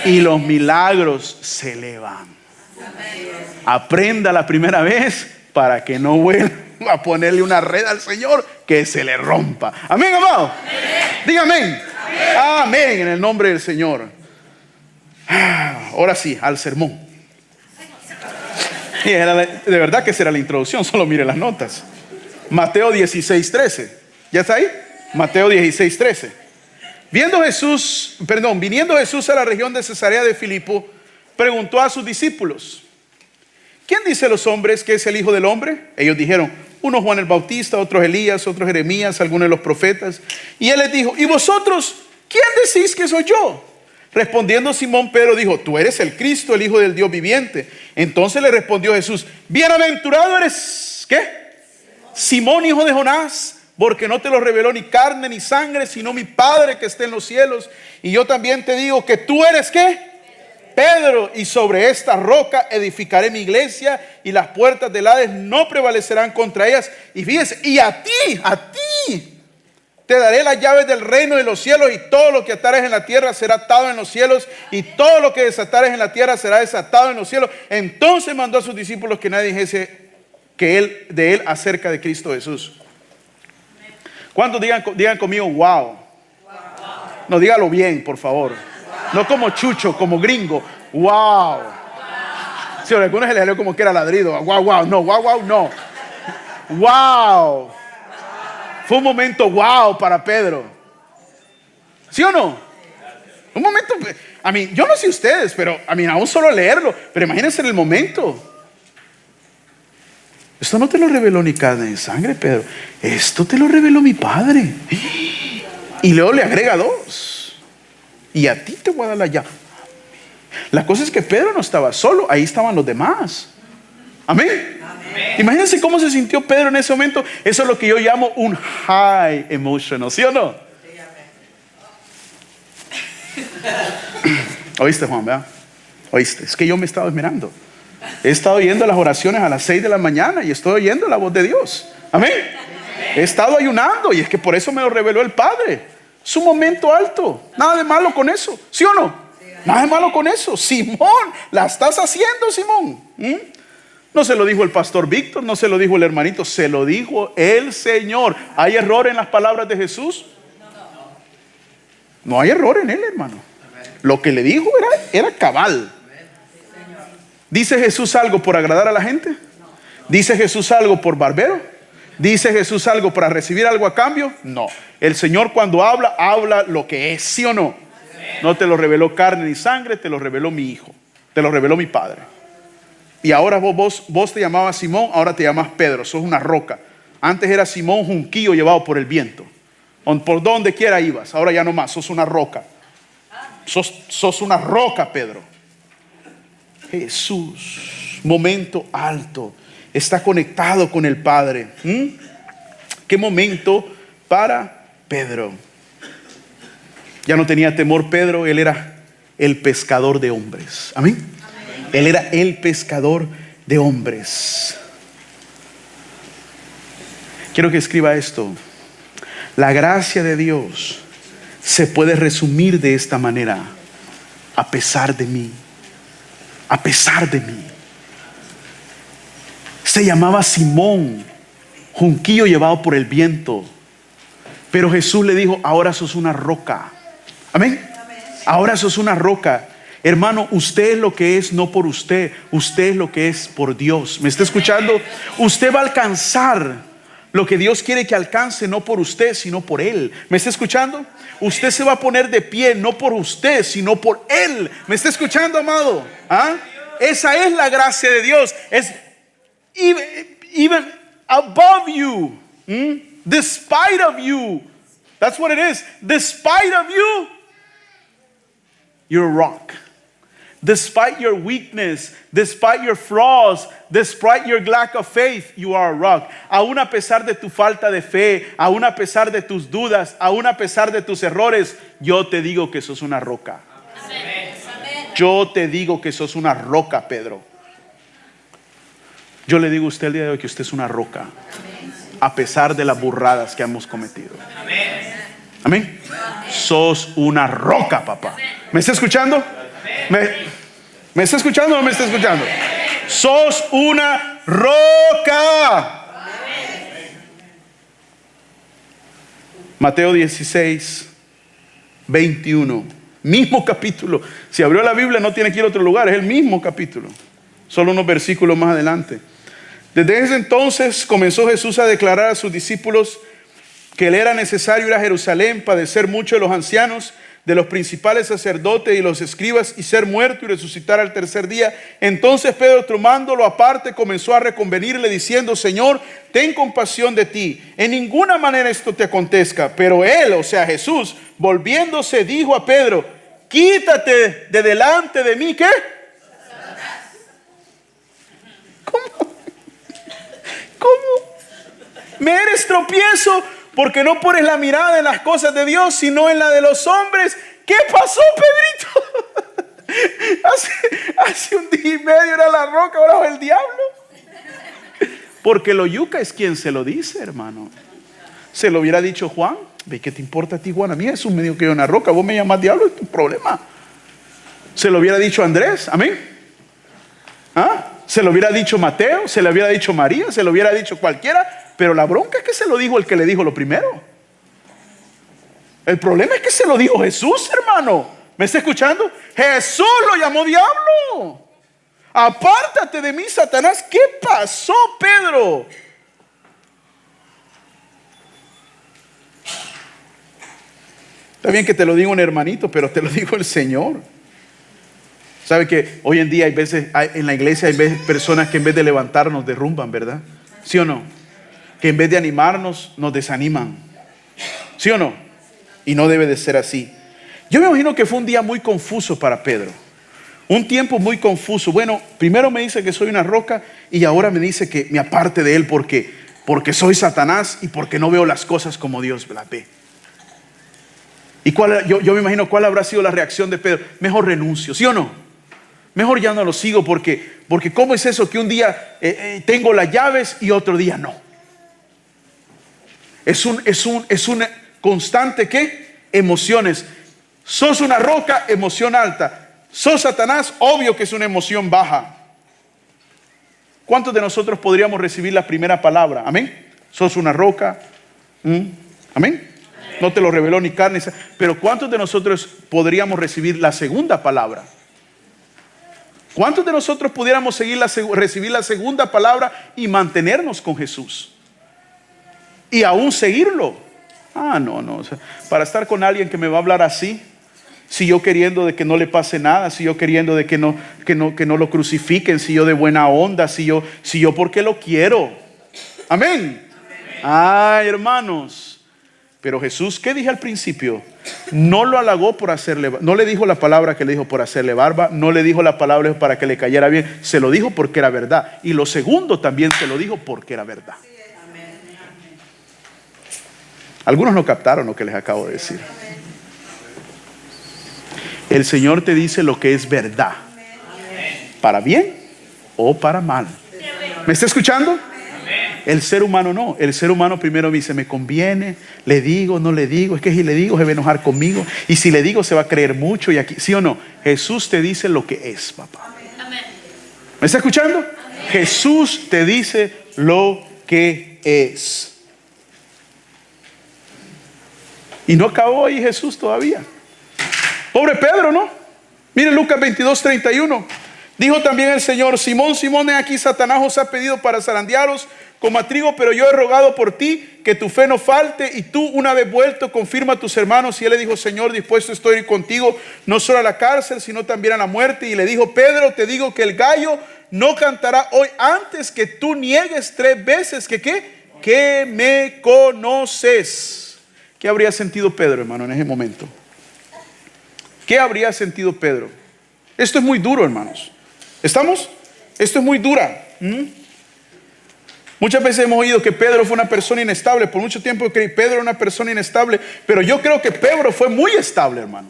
Y los milagros se le van. Aprenda la primera vez para que no vuelva a ponerle una red al Señor que se le rompa. Amén, amado. Diga amén. Amén, en el nombre del Señor. Ahora sí, al sermón. Y de verdad que será la introducción, solo mire las notas. Mateo 16:13. ¿Ya está ahí? Mateo 16:13. Viniendo Jesús a la región de Cesarea de Filipo, preguntó a sus discípulos: ¿quién dice los hombres que es el Hijo del Hombre? Ellos dijeron: unos Juan el Bautista, otros Elías, otros Jeremías, algunos de los profetas. Y él les dijo: ¿y vosotros quién decís que soy yo? Respondiendo Simón Pedro dijo: tú eres el Cristo, el Hijo del Dios viviente. Entonces le respondió Jesús: bienaventurado eres, ¿qué? Simón, hijo de Jonás, porque no te lo reveló ni carne ni sangre, sino mi Padre que está en los cielos. Y yo también te digo que tú eres, ¿qué? Pedro, y sobre esta roca edificaré mi iglesia, y las puertas del Hades no prevalecerán contra ellas. Y fíjese, y a ti te daré las llaves del reino de los cielos, y todo lo que atares en la tierra será atado en los cielos, y todo lo que desatares en la tierra será desatado en los cielos. Entonces mandó a sus discípulos que nadie dijese de él acerca de Cristo Jesús. ¿Cuántos digan conmigo wow? No, dígalo bien, por favor. No como chucho, como gringo. Wow. Si a algunos se les salió como que era ladrido. Wow, no, wow, no. Wow. Fue un momento wow para Pedro. ¿Sí o no? Un momento, yo no sé ustedes, pero aún solo leerlo, pero imagínense en el momento. Esto no te lo reveló ni carne ni sangre, Pedro. Esto te lo reveló mi Padre. Y luego le agrega 2. Y a ti te voy a dar la llave. La cosa es que Pedro no estaba solo, ahí estaban los demás. Amén. Imagínense cómo se sintió Pedro en ese momento. Eso es lo que yo llamo un high emotional, ¿sí o no? Oíste, Juan, ¿verdad? Oíste, es que yo me he estado mirando. He estado oyendo las oraciones a las 6 de la mañana y estoy oyendo la voz de Dios. Amén. He estado ayunando y es que por eso me lo reveló el Padre. Es un momento alto. Nada de malo con eso, ¿sí o no? Nada de malo con eso. Simón, la estás haciendo, Simón. No se lo dijo el pastor Víctor, no se lo dijo el hermanito, se lo dijo el Señor. ¿Hay error en las palabras de Jesús? No hay error en él, hermano. Lo que le dijo era cabal. ¿Dice Jesús algo por agradar a la gente? ¿Dice Jesús algo por barbero? ¿Dice Jesús algo para recibir algo a cambio? No. El Señor cuando habla lo que es, ¿sí o no? No te lo reveló carne ni sangre, te lo reveló mi Hijo, te lo reveló mi Padre. Y ahora vos te llamabas Simón, ahora te llamas Pedro, sos una roca. Antes era Simón Junquillo llevado por el viento. Por donde quiera ibas, ahora ya no más, sos una roca. Sos una roca, Pedro. Jesús. momento alto. Está conectado con el Padre. Qué momento para Pedro. Ya no tenía temor Pedro, él era el pescador de hombres. Amén. Él era el pescador de hombres. Quiero que escriba esto. La gracia de Dios se puede resumir de esta manera: a pesar de mí. A pesar de mí. Se llamaba Simón, junquillo llevado por el viento. Pero Jesús le dijo: ahora sos una roca. Amén. Ahora sos una roca. Hermano, usted es lo que es no por usted. Usted es lo que es por Dios. ¿Me está escuchando? Usted va a alcanzar lo que Dios quiere que alcance, no por usted, sino por Él. ¿Me está escuchando? Usted se va a poner de pie, no por usted, sino por Él. ¿Me está escuchando, amado? ¿Ah? Esa es la gracia de Dios. Es even above you, despite of you. That's what it is. Despite of you, you're a rock. Despite your weakness, despite your flaws, despite your lack of faith, you are a rock. Aún a pesar de tu falta de fe, aún a pesar de tus dudas, aún a pesar de tus errores, yo te digo que sos una roca. Yo te digo que sos una roca, Pedro. Yo le digo a usted el día de hoy que usted es una roca, a pesar de las burradas que hemos cometido. Amén. Sos una roca, papá. ¿Me está escuchando? ¿Me está escuchando o no me está escuchando? Sos una roca. Mateo 16, 21. Mismo capítulo. Si abrió la Biblia no tiene que ir a otro lugar. Es el mismo capítulo. Solo unos versículos más adelante. Desde ese entonces comenzó Jesús a declarar a sus discípulos que le era necesario ir a Jerusalén, padecer mucho de los ancianos, de los principales sacerdotes y los escribas, y ser muerto y resucitar al tercer día. Entonces Pedro, tomándolo aparte, comenzó a reconvenirle diciendo: Señor, ten compasión de ti, en ninguna manera esto te acontezca. Pero él, o sea Jesús, volviéndose, dijo a Pedro: quítate de delante de mí. ¿Qué? ¿Cómo? Me eres tropiezo, porque no pones la mirada en las cosas de Dios, sino en la de los hombres. ¿Qué pasó, Pedrito? hace un día y medio era la roca, ahora es el diablo. Porque lo yuca es quien se lo dice, hermano. Se lo hubiera dicho Juan: ve, ¿qué te importa a ti, Juan? A mí es un medio que yo una roca, vos me llamas diablo, es tu problema. Se lo hubiera dicho Andrés, amén. ¿Ah? Se lo hubiera dicho Mateo, se lo hubiera dicho María, se lo hubiera dicho cualquiera. Pero la bronca es que se lo dijo el que le dijo lo primero. El problema es que se lo dijo Jesús, hermano. ¿Me está escuchando? Jesús lo llamó diablo. Apártate de mí, Satanás. ¿Qué pasó, Pedro? Está bien que te lo diga un hermanito, pero te lo dijo el Señor. ¿Sabe que hoy en día hay veces, en la iglesia hay veces personas que en vez de levantarnos derrumban, ¿verdad? ¿Sí o no? Que en vez de animarnos nos desaniman. ¿Sí o no? Y no debe de ser así. Yo me imagino que fue un día muy confuso para Pedro. Un tiempo muy confuso. Bueno, primero me dice que soy una roca y ahora me dice que me aparte de él porque soy Satanás y porque no veo las cosas como Dios las ve. ¿Y yo me imagino cuál habrá sido la reacción de Pedro? Mejor renuncio, ¿sí o no? Mejor ya no lo sigo porque ¿cómo es eso que un día tengo las llaves y otro día no? Es una constante, ¿qué? Emociones. Sos una roca, emoción alta. Sos Satanás, obvio que es una emoción baja. ¿Cuántos de nosotros podríamos recibir la primera palabra? Amén. Sos una roca. Amén. No te lo reveló ni carne. Pero ¿cuántos de nosotros podríamos recibir la segunda palabra? ¿Cuántos de nosotros pudiéramos recibir la segunda palabra y mantenernos con Jesús? Y aún seguirlo. No. O sea, para estar con alguien que me va a hablar así, si yo queriendo de que no le pase nada, si yo queriendo de que no lo crucifiquen, si yo de buena onda, si yo porque lo quiero. Amén. Ay, hermanos. Pero Jesús, ¿qué dije al principio? No lo halagó por hacerle, no le dijo la palabra que le dijo por hacerle barba, no le dijo la palabra para que le cayera bien, se lo dijo porque era verdad. Y lo segundo también se lo dijo porque era verdad. Algunos no captaron lo que les acabo de decir. El Señor te dice lo que es verdad, para bien o para mal. ¿Me está escuchando? El ser humano no. El ser humano primero me dice, me conviene, le digo, no le digo. Es que si le digo se va a enojar conmigo. Y si le digo se va a creer mucho. Y aquí, ¿sí o no? Jesús te dice lo que es, papá. ¿Me está escuchando? Jesús te dice lo que es. Y no acabó ahí Jesús todavía. Pobre Pedro, ¿no? Mire Lucas 22:31. Dijo también el Señor, Simón, Simón, aquí Satanás os ha pedido para zarandearos como a trigo, pero yo he rogado por ti que tu fe no falte, y tú una vez vuelto confirma a tus hermanos. Y él le dijo, Señor, dispuesto estoy a ir contigo, no solo a la cárcel, sino también a la muerte. Y le dijo, Pedro, te digo que el gallo no cantará hoy antes que tú niegues 3 veces que me conoces. ¿Qué habría sentido Pedro, hermano, en ese momento? ¿Qué habría sentido Pedro? Esto es muy duro, hermanos. ¿Estamos? Esto es muy dura. Muchas veces hemos oído que Pedro fue una persona inestable. Por mucho tiempo creí que Pedro era una persona inestable, pero yo creo que Pedro fue muy estable, hermano.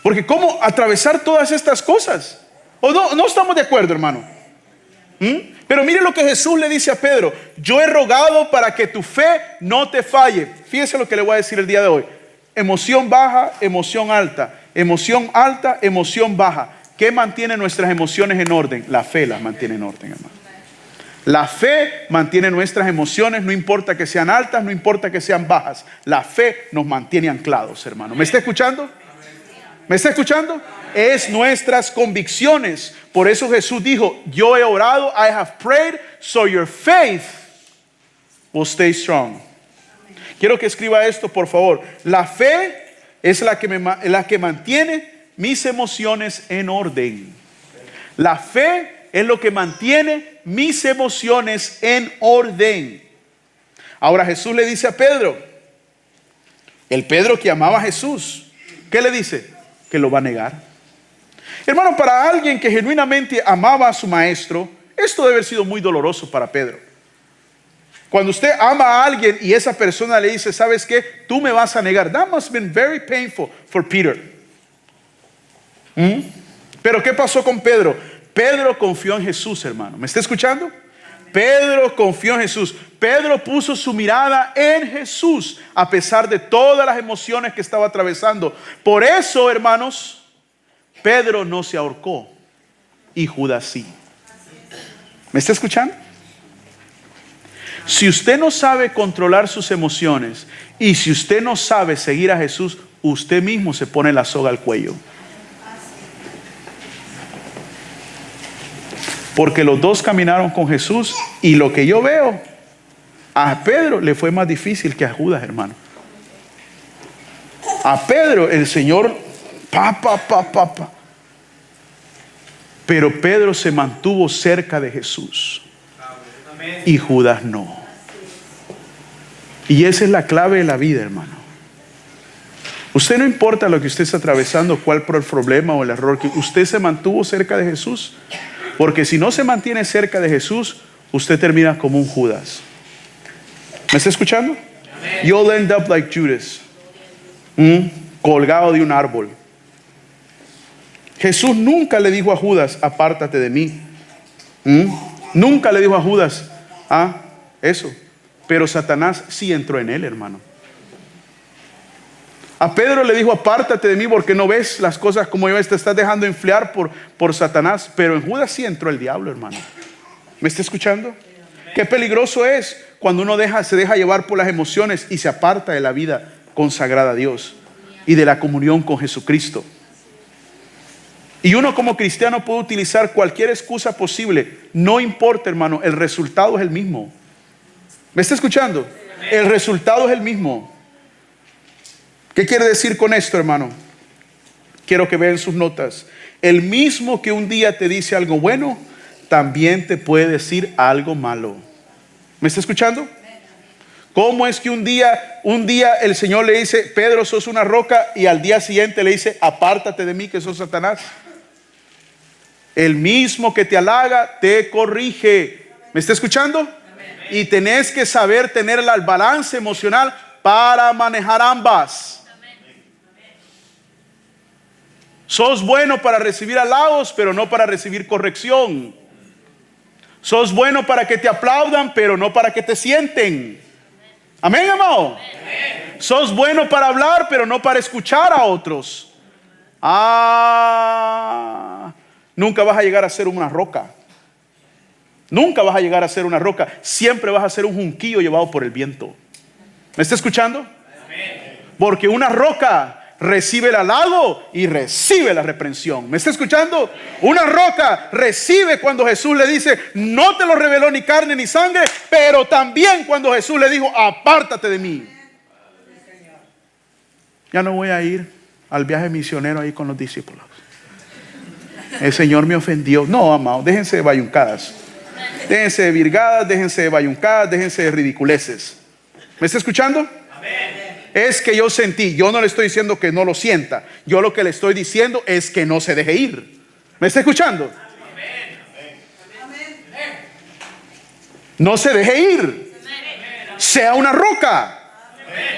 Porque ¿cómo atravesar todas estas cosas? ¿O no estamos de acuerdo, hermano? Pero mire lo que Jesús le dice a Pedro. Yo he rogado para que tu fe no te falle. Fíjese lo que le voy a decir el día de hoy. Emoción baja, emoción alta. Emoción alta, emoción baja. ¿Qué mantiene nuestras emociones en orden? La fe las mantiene en orden, hermano. La fe mantiene nuestras emociones, no importa que sean altas, no importa que sean bajas. La fe nos mantiene anclados, hermano. ¿Me está escuchando? ¿Me está escuchando? Es nuestras convicciones. Por eso Jesús dijo, yo he orado, I have prayed, so your faith will stay strong. Quiero que escriba esto, por favor. La fe es la que mantiene mis emociones en orden. La fe es lo que mantiene mis emociones en orden. Ahora Jesús le dice a Pedro, el Pedro que amaba a Jesús, ¿qué le dice? Que lo va a negar. Hermano, para alguien que genuinamente amaba a su maestro, esto debe haber sido muy doloroso para Pedro. Cuando usted ama a alguien y esa persona le dice, ¿sabes qué? Tú me vas a negar. That must have been very painful for Peter. Pero ¿qué pasó con Pedro? Pedro confió en Jesús, hermano. ¿Me está escuchando? Pedro confió en Jesús. Pedro puso su mirada en Jesús a pesar de todas las emociones que estaba atravesando. Por eso, hermanos, Pedro no se ahorcó y Judas sí. ¿Me está escuchando? Si usted no sabe controlar sus emociones y si usted no sabe seguir a Jesús, usted mismo se pone la soga al cuello. Porque los dos caminaron con Jesús y lo que yo veo, a Pedro le fue más difícil que a Judas, hermano. A Pedro el Señor, pero Pedro se mantuvo cerca de Jesús y Judas no. Y esa es la clave de la vida, hermano. Usted no importa lo que usted está atravesando, cuál por el problema o el error, que usted se mantuvo cerca de Jesús. Porque si no se mantiene cerca de Jesús, usted termina como un Judas. ¿Me está escuchando? You'll end up like Judas, colgado de un árbol. Jesús nunca le dijo a Judas, apártate de mí. Nunca le dijo a Judas, eso. Pero Satanás sí entró en él, hermano. A Pedro le dijo, apártate de mí porque no ves las cosas como yo ves, te estás dejando influir por Satanás. Pero en Judas sí entró el diablo, hermano. ¿Me está escuchando? Qué peligroso es cuando uno se deja llevar por las emociones y se aparta de la vida consagrada a Dios y de la comunión con Jesucristo. Y uno como cristiano puede utilizar cualquier excusa posible. No importa, hermano, el resultado es el mismo. ¿Me está escuchando? El resultado es el mismo. ¿Qué quiere decir con esto, hermano? Quiero que vean sus notas. El mismo que un día te dice algo bueno, también te puede decir algo malo. ¿Me está escuchando? ¿Cómo es que un día el Señor le dice, Pedro, sos una roca, y al día siguiente le dice, apártate de mí que sos Satanás? El mismo que te halaga, te corrige. ¿Me está escuchando? Amén. Y tenés que saber tener el balance emocional para manejar ambas. Amén. Sos bueno para recibir halagos, pero no para recibir corrección. Sos bueno para que te aplaudan, pero no para que te sienten. Amén, amado. Amén. Sos bueno para hablar, pero no para escuchar a otros. Nunca vas a llegar a ser una roca. Nunca vas a llegar a ser una roca. Siempre vas a ser un junquillo llevado por el viento. ¿Me está escuchando? Amén. Porque una roca recibe el halago y recibe la reprensión. ¿Me está escuchando? Una roca recibe cuando Jesús le dice, no te lo reveló ni carne ni sangre, pero también cuando Jesús le dijo, apártate de mí. Ya no voy a ir al viaje misionero ahí con los discípulos. El Señor me ofendió. No, amado, déjense de bayuncadas. Déjense de virgadas, déjense de bayuncadas, déjense de ridiculeces. ¿Me está escuchando? Amén. Es que yo sentí. Yo no le estoy diciendo que no lo sienta. Yo lo que le estoy diciendo es que no se deje ir. ¿Me está escuchando? Amén. No se deje ir. Sea una roca.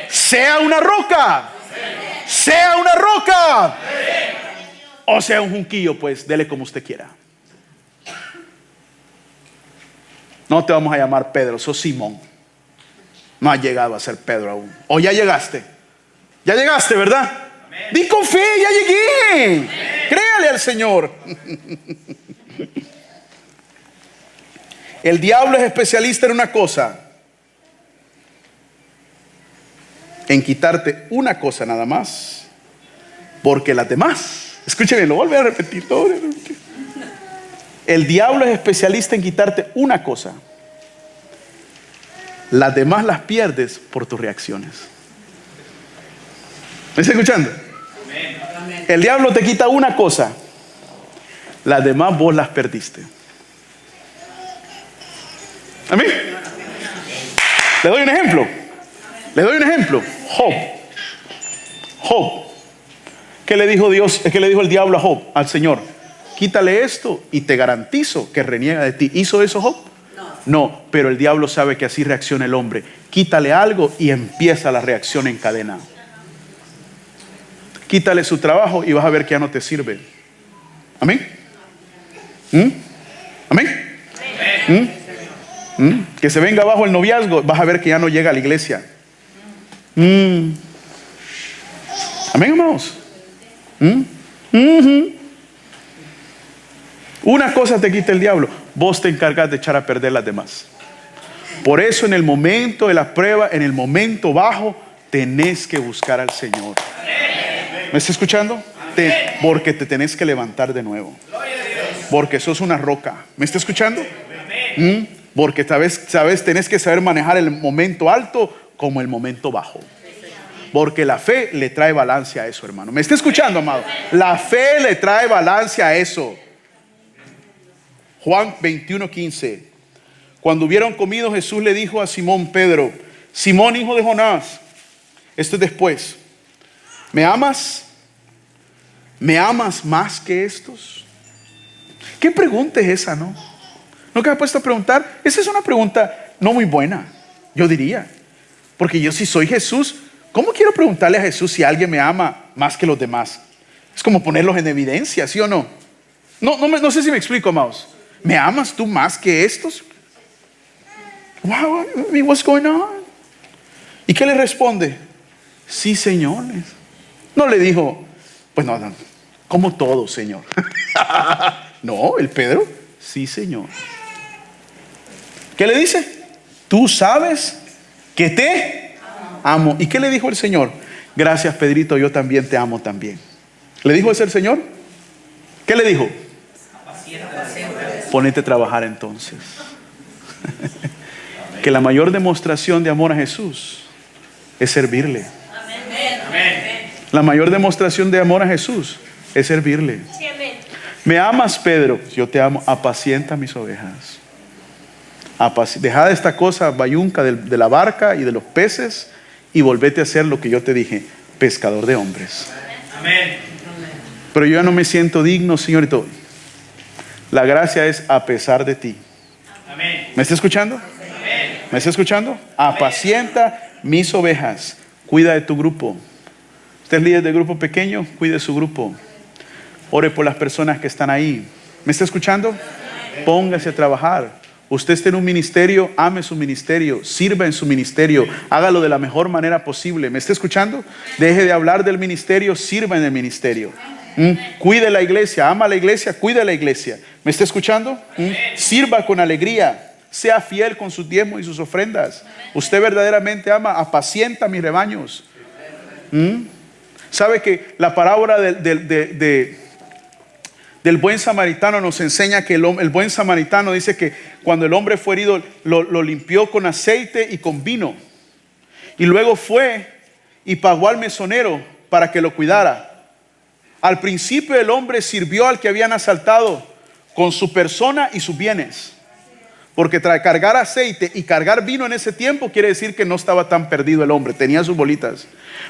Sea una roca. Sea una roca. O sea un junquillo, pues dele como usted quiera. No te vamos a llamar Pedro, sos Simón. No has llegado a ser Pedro aún. O ya llegaste. Ya llegaste, ¿verdad? Amén. Di con fe, ya llegué. Amén. Créale al Señor. El diablo es especialista en una cosa. En quitarte una cosa nada más. Porque las demás, escúcheme, lo vuelvo a repetir. El diablo es especialista en quitarte una cosa. Las demás las pierdes por tus reacciones. ¿Me está escuchando? Amén. El diablo te quita una cosa. Las demás vos las perdiste. ¿Amén? Le doy un ejemplo. Job. ¿Qué le dijo Dios? ¿Qué le dijo el diablo a Job? Al Señor. Quítale esto y te garantizo que reniega de ti. ¿Hizo eso Job? No, pero el diablo sabe que así reacciona el hombre. Quítale algo y empieza la reacción en cadena. Quítale su trabajo y vas a ver que ya no te sirve. ¿Amén? ¿Amén? Que se venga abajo el noviazgo, vas a ver que ya no llega a la iglesia. Amén, hermanos. Una cosa te quita el diablo, vos te encargas de echar a perder las demás. Por eso en el momento de la prueba, en el momento bajo, tenés que buscar al Señor. ¿Me está escuchando? Porque te tenés que levantar de nuevo. Porque sos una roca. ¿Me está escuchando? Porque sabes, tenés que saber manejar el momento alto como el momento bajo. Porque la fe le trae balance a eso, hermano. ¿Me está escuchando, amado? La fe le trae balance a eso. Juan 21:15. Cuando hubieron comido, Jesús le dijo a Simón Pedro: Simón, hijo de Jonás, esto es después, ¿me amas? ¿Me amas más que estos? ¿Qué pregunta es esa, no? ¿No que me he puesto a preguntar? Esa es una pregunta no muy buena, yo diría. Porque yo, si soy Jesús, ¿cómo quiero preguntarle a Jesús si alguien me ama más que los demás? Es como ponerlos en evidencia, ¿sí o no? No sé si me explico, amados. ¿Me amas tú más que estos? Wow, what's going on? ¿Y qué le responde? Sí, Señor. No le dijo, pues no, como todo, Señor. No, el Pedro, sí, Señor. ¿Qué le dice? Tú sabes que te amo. ¿Y qué le dijo el Señor? Gracias, Pedrito, yo también te amo también. ¿Le dijo eso el Señor? ¿Qué le dijo? Ponete a trabajar entonces. Que la mayor demostración de amor a Jesús es servirle. La mayor demostración de amor a Jesús es servirle. ¿Me amas, Pedro? Yo te amo. Apacienta mis ovejas. Deja de esta cosa bayunca de la barca y de los peces y volvete a hacer lo que yo te dije, pescador de hombres. Amén. Pero yo ya no me siento digno, Señor, y todo. La gracia es a pesar de ti. Amén. ¿Me está escuchando? Amén. ¿Me está escuchando? Apacienta mis ovejas. Cuida de tu grupo. Usted es líder de grupo pequeño, cuide de su grupo. Ore por las personas que están ahí. ¿Me está escuchando? Póngase a trabajar. Usted está en un ministerio, ame su ministerio, sirva en su ministerio, hágalo de la mejor manera posible. ¿Me está escuchando? Deje de hablar del ministerio, sirva en el ministerio. Cuide la iglesia, ama la iglesia, cuide la iglesia. ¿Me está escuchando? Sirva con alegría, sea fiel con sus diezmos y sus ofrendas. Usted verdaderamente ama, apacienta mis rebaños. ¿Sabe que la parábola del buen samaritano nos enseña que el buen samaritano dice que cuando el hombre fue herido lo limpió con aceite y con vino, y luego fue y pagó al mesonero para que lo cuidara? Al principio el hombre sirvió al que habían asaltado con su persona y sus bienes, porque cargar aceite y cargar vino en ese tiempo quiere decir que no estaba tan perdido el hombre, tenía sus bolitas.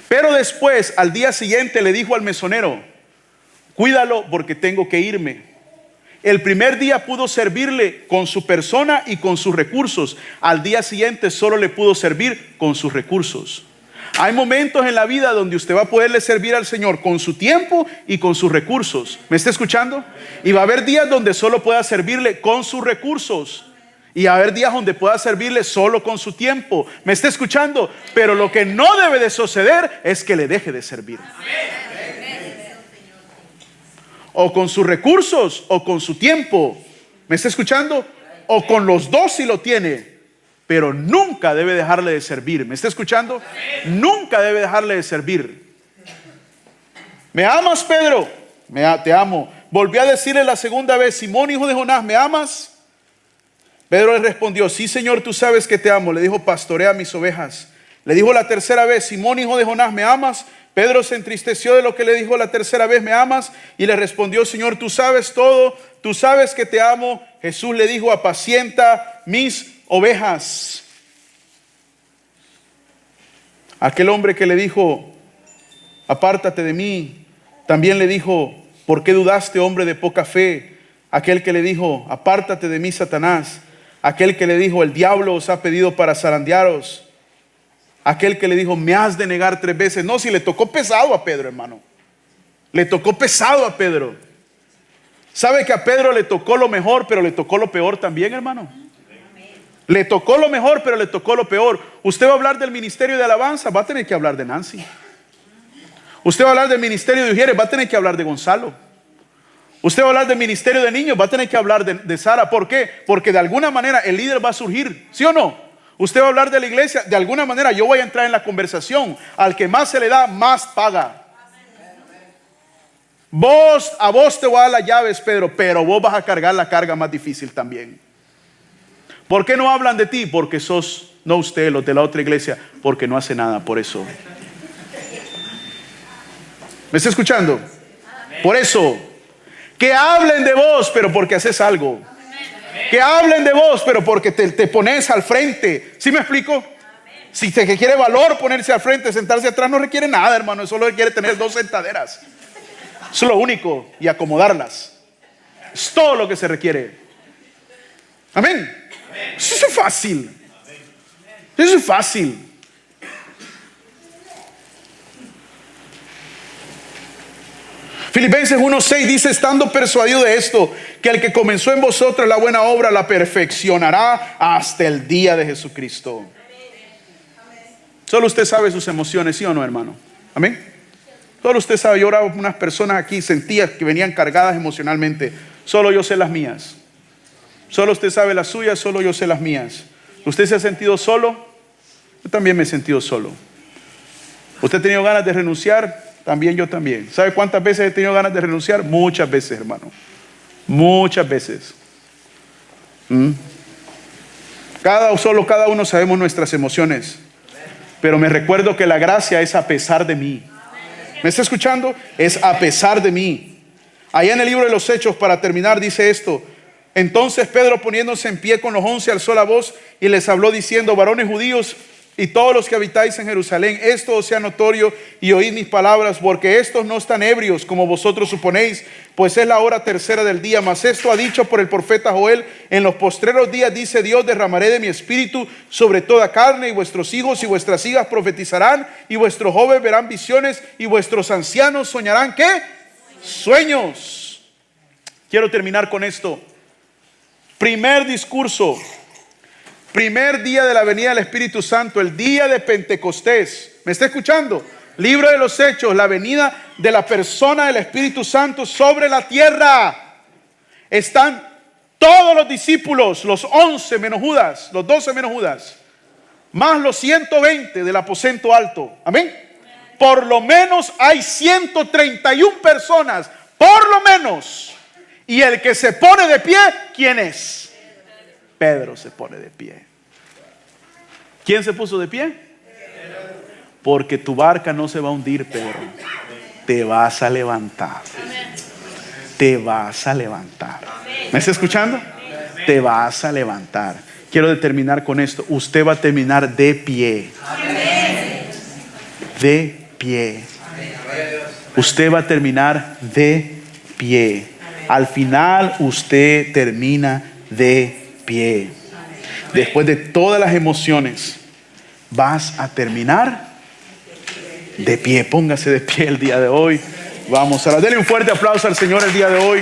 Pero después, al día siguiente, le dijo al mesonero: cuídalo porque tengo que irme. El primer día pudo servirle con su persona y con sus recursos. Al día siguiente solo le pudo servir con sus recursos. Hay momentos en la vida donde usted va a poderle servir al Señor con su tiempo y con sus recursos. ¿Me está escuchando? Y va a haber días donde solo pueda servirle con sus recursos. Y va a haber días donde pueda servirle solo con su tiempo. ¿Me está escuchando? Pero lo que no debe de suceder es que le deje de servir. O con sus recursos o con su tiempo. ¿Me está escuchando? O con los dos si lo tiene. Pero nunca debe dejarle de servir. ¿Me está escuchando? Nunca debe dejarle de servir. ¿Me amas, Pedro? Te amo. Volví a decirle la segunda vez: Simón, hijo de Jonás, ¿me amas? Pedro le respondió: sí, Señor, tú sabes que te amo. Le dijo: pastorea mis ovejas. Le dijo la tercera vez: Simón, hijo de Jonás, ¿me amas? Pedro se entristeció de lo que le dijo la tercera vez: ¿me amas? Y le respondió: Señor, tú sabes todo, tú sabes que te amo. Jesús le dijo: apacienta mis ovejas. Aquel hombre que le dijo: apártate de mí, también le dijo: ¿por qué dudaste, hombre de poca fe? Aquel que le dijo: apártate de mí, Satanás. Aquel que le dijo: el diablo os ha pedido para zarandearos. Aquel que le dijo: me has de negar 3 veces. No, si le tocó pesado a Pedro, hermano. Le tocó pesado a Pedro. ¿Sabe que a Pedro le tocó lo mejor, pero le tocó lo peor también, hermano? Le tocó lo mejor, pero le tocó lo peor. Usted va a hablar del ministerio de alabanza, va a tener que hablar de Nancy. Usted va a hablar del ministerio de Ujieres, va a tener que hablar de Gonzalo. Usted va a hablar del ministerio de niños, va a tener que hablar de Sara. ¿Por qué? Porque de alguna manera el líder va a surgir, ¿sí o no? Usted va a hablar de la iglesia, de alguna manera yo voy a entrar en la conversación. Al que más se le da, más paga. A vos te voy a dar las llaves, Pedro, pero vos vas a cargar la carga más difícil también. ¿Por qué no hablan de ti? Porque sos, no usted, los de la otra iglesia, porque no hace nada por eso. ¿Me está escuchando? Por eso, que hablen de vos, pero porque haces algo. Que hablen de vos, pero porque te pones al frente. ¿Sí me explico? Si te quiere valor ponerse al frente, sentarse atrás no requiere nada, hermano. Solo requiere tener 2 sentaderas. Eso es lo único. Y acomodarlas. Es todo lo que se requiere. Amén. Eso es fácil. Eso es fácil. Filipenses 1:6 dice: estando persuadido de esto, que el que comenzó en vosotros la buena obra la perfeccionará hasta el día de Jesucristo. Solo usted sabe sus emociones, ¿sí o no, hermano? Amén. Solo usted sabe. Yo oraba con unas personas aquí, sentía que venían cargadas emocionalmente. Solo yo sé las mías. Solo usted sabe las suyas, solo yo sé las mías. ¿Usted se ha sentido solo? Yo también me he sentido solo. ¿Usted ha tenido ganas de renunciar? También yo también. ¿Sabe cuántas veces he tenido ganas de renunciar? Muchas veces, hermano. Muchas veces. Cada uno sabemos nuestras emociones. Pero me recuerdo que la gracia es a pesar de mí. ¿Me está escuchando? Es a pesar de mí. Allá en el libro de los Hechos, para terminar, dice esto: Entonces Pedro, poniéndose en pie con los 11, alzó la voz y les habló diciendo: varones judíos y todos los que habitáis en Jerusalén, esto os sea notorio y oíd mis palabras, porque estos no están ebrios como vosotros suponéis, pues es la hora tercera del día. Mas esto ha dicho por el profeta Joel: en los postreros días, dice Dios, derramaré de mi espíritu sobre toda carne, y vuestros hijos y vuestras hijas profetizarán, y vuestros jóvenes verán visiones, y vuestros ancianos soñarán, ¿qué? Sueños. Quiero terminar con esto. Primer discurso, primer día de la venida del Espíritu Santo, el día de Pentecostés. ¿Me está escuchando? Libro de los Hechos, la venida de la persona del Espíritu Santo sobre la tierra. Están todos los discípulos, los 11 menos Judas, los 12 menos Judas, más los 120 del aposento alto. Amén. Por lo menos hay 131 personas, por lo menos. Y el que se pone de pie, ¿quién es? Pedro se pone de pie. ¿Quién se puso de pie? Porque tu barca no se va a hundir, Pedro. Te vas a levantar. Te vas a levantar. ¿Me está escuchando? Te vas a levantar. Quiero terminar con esto. Usted va a terminar de pie. De pie. Usted va a terminar de pie. Al final usted termina de pie. Después de todas las emociones, vas a terminar de pie. Póngase de pie el día de hoy. Vamos a darle un fuerte aplauso al Señor el día de hoy.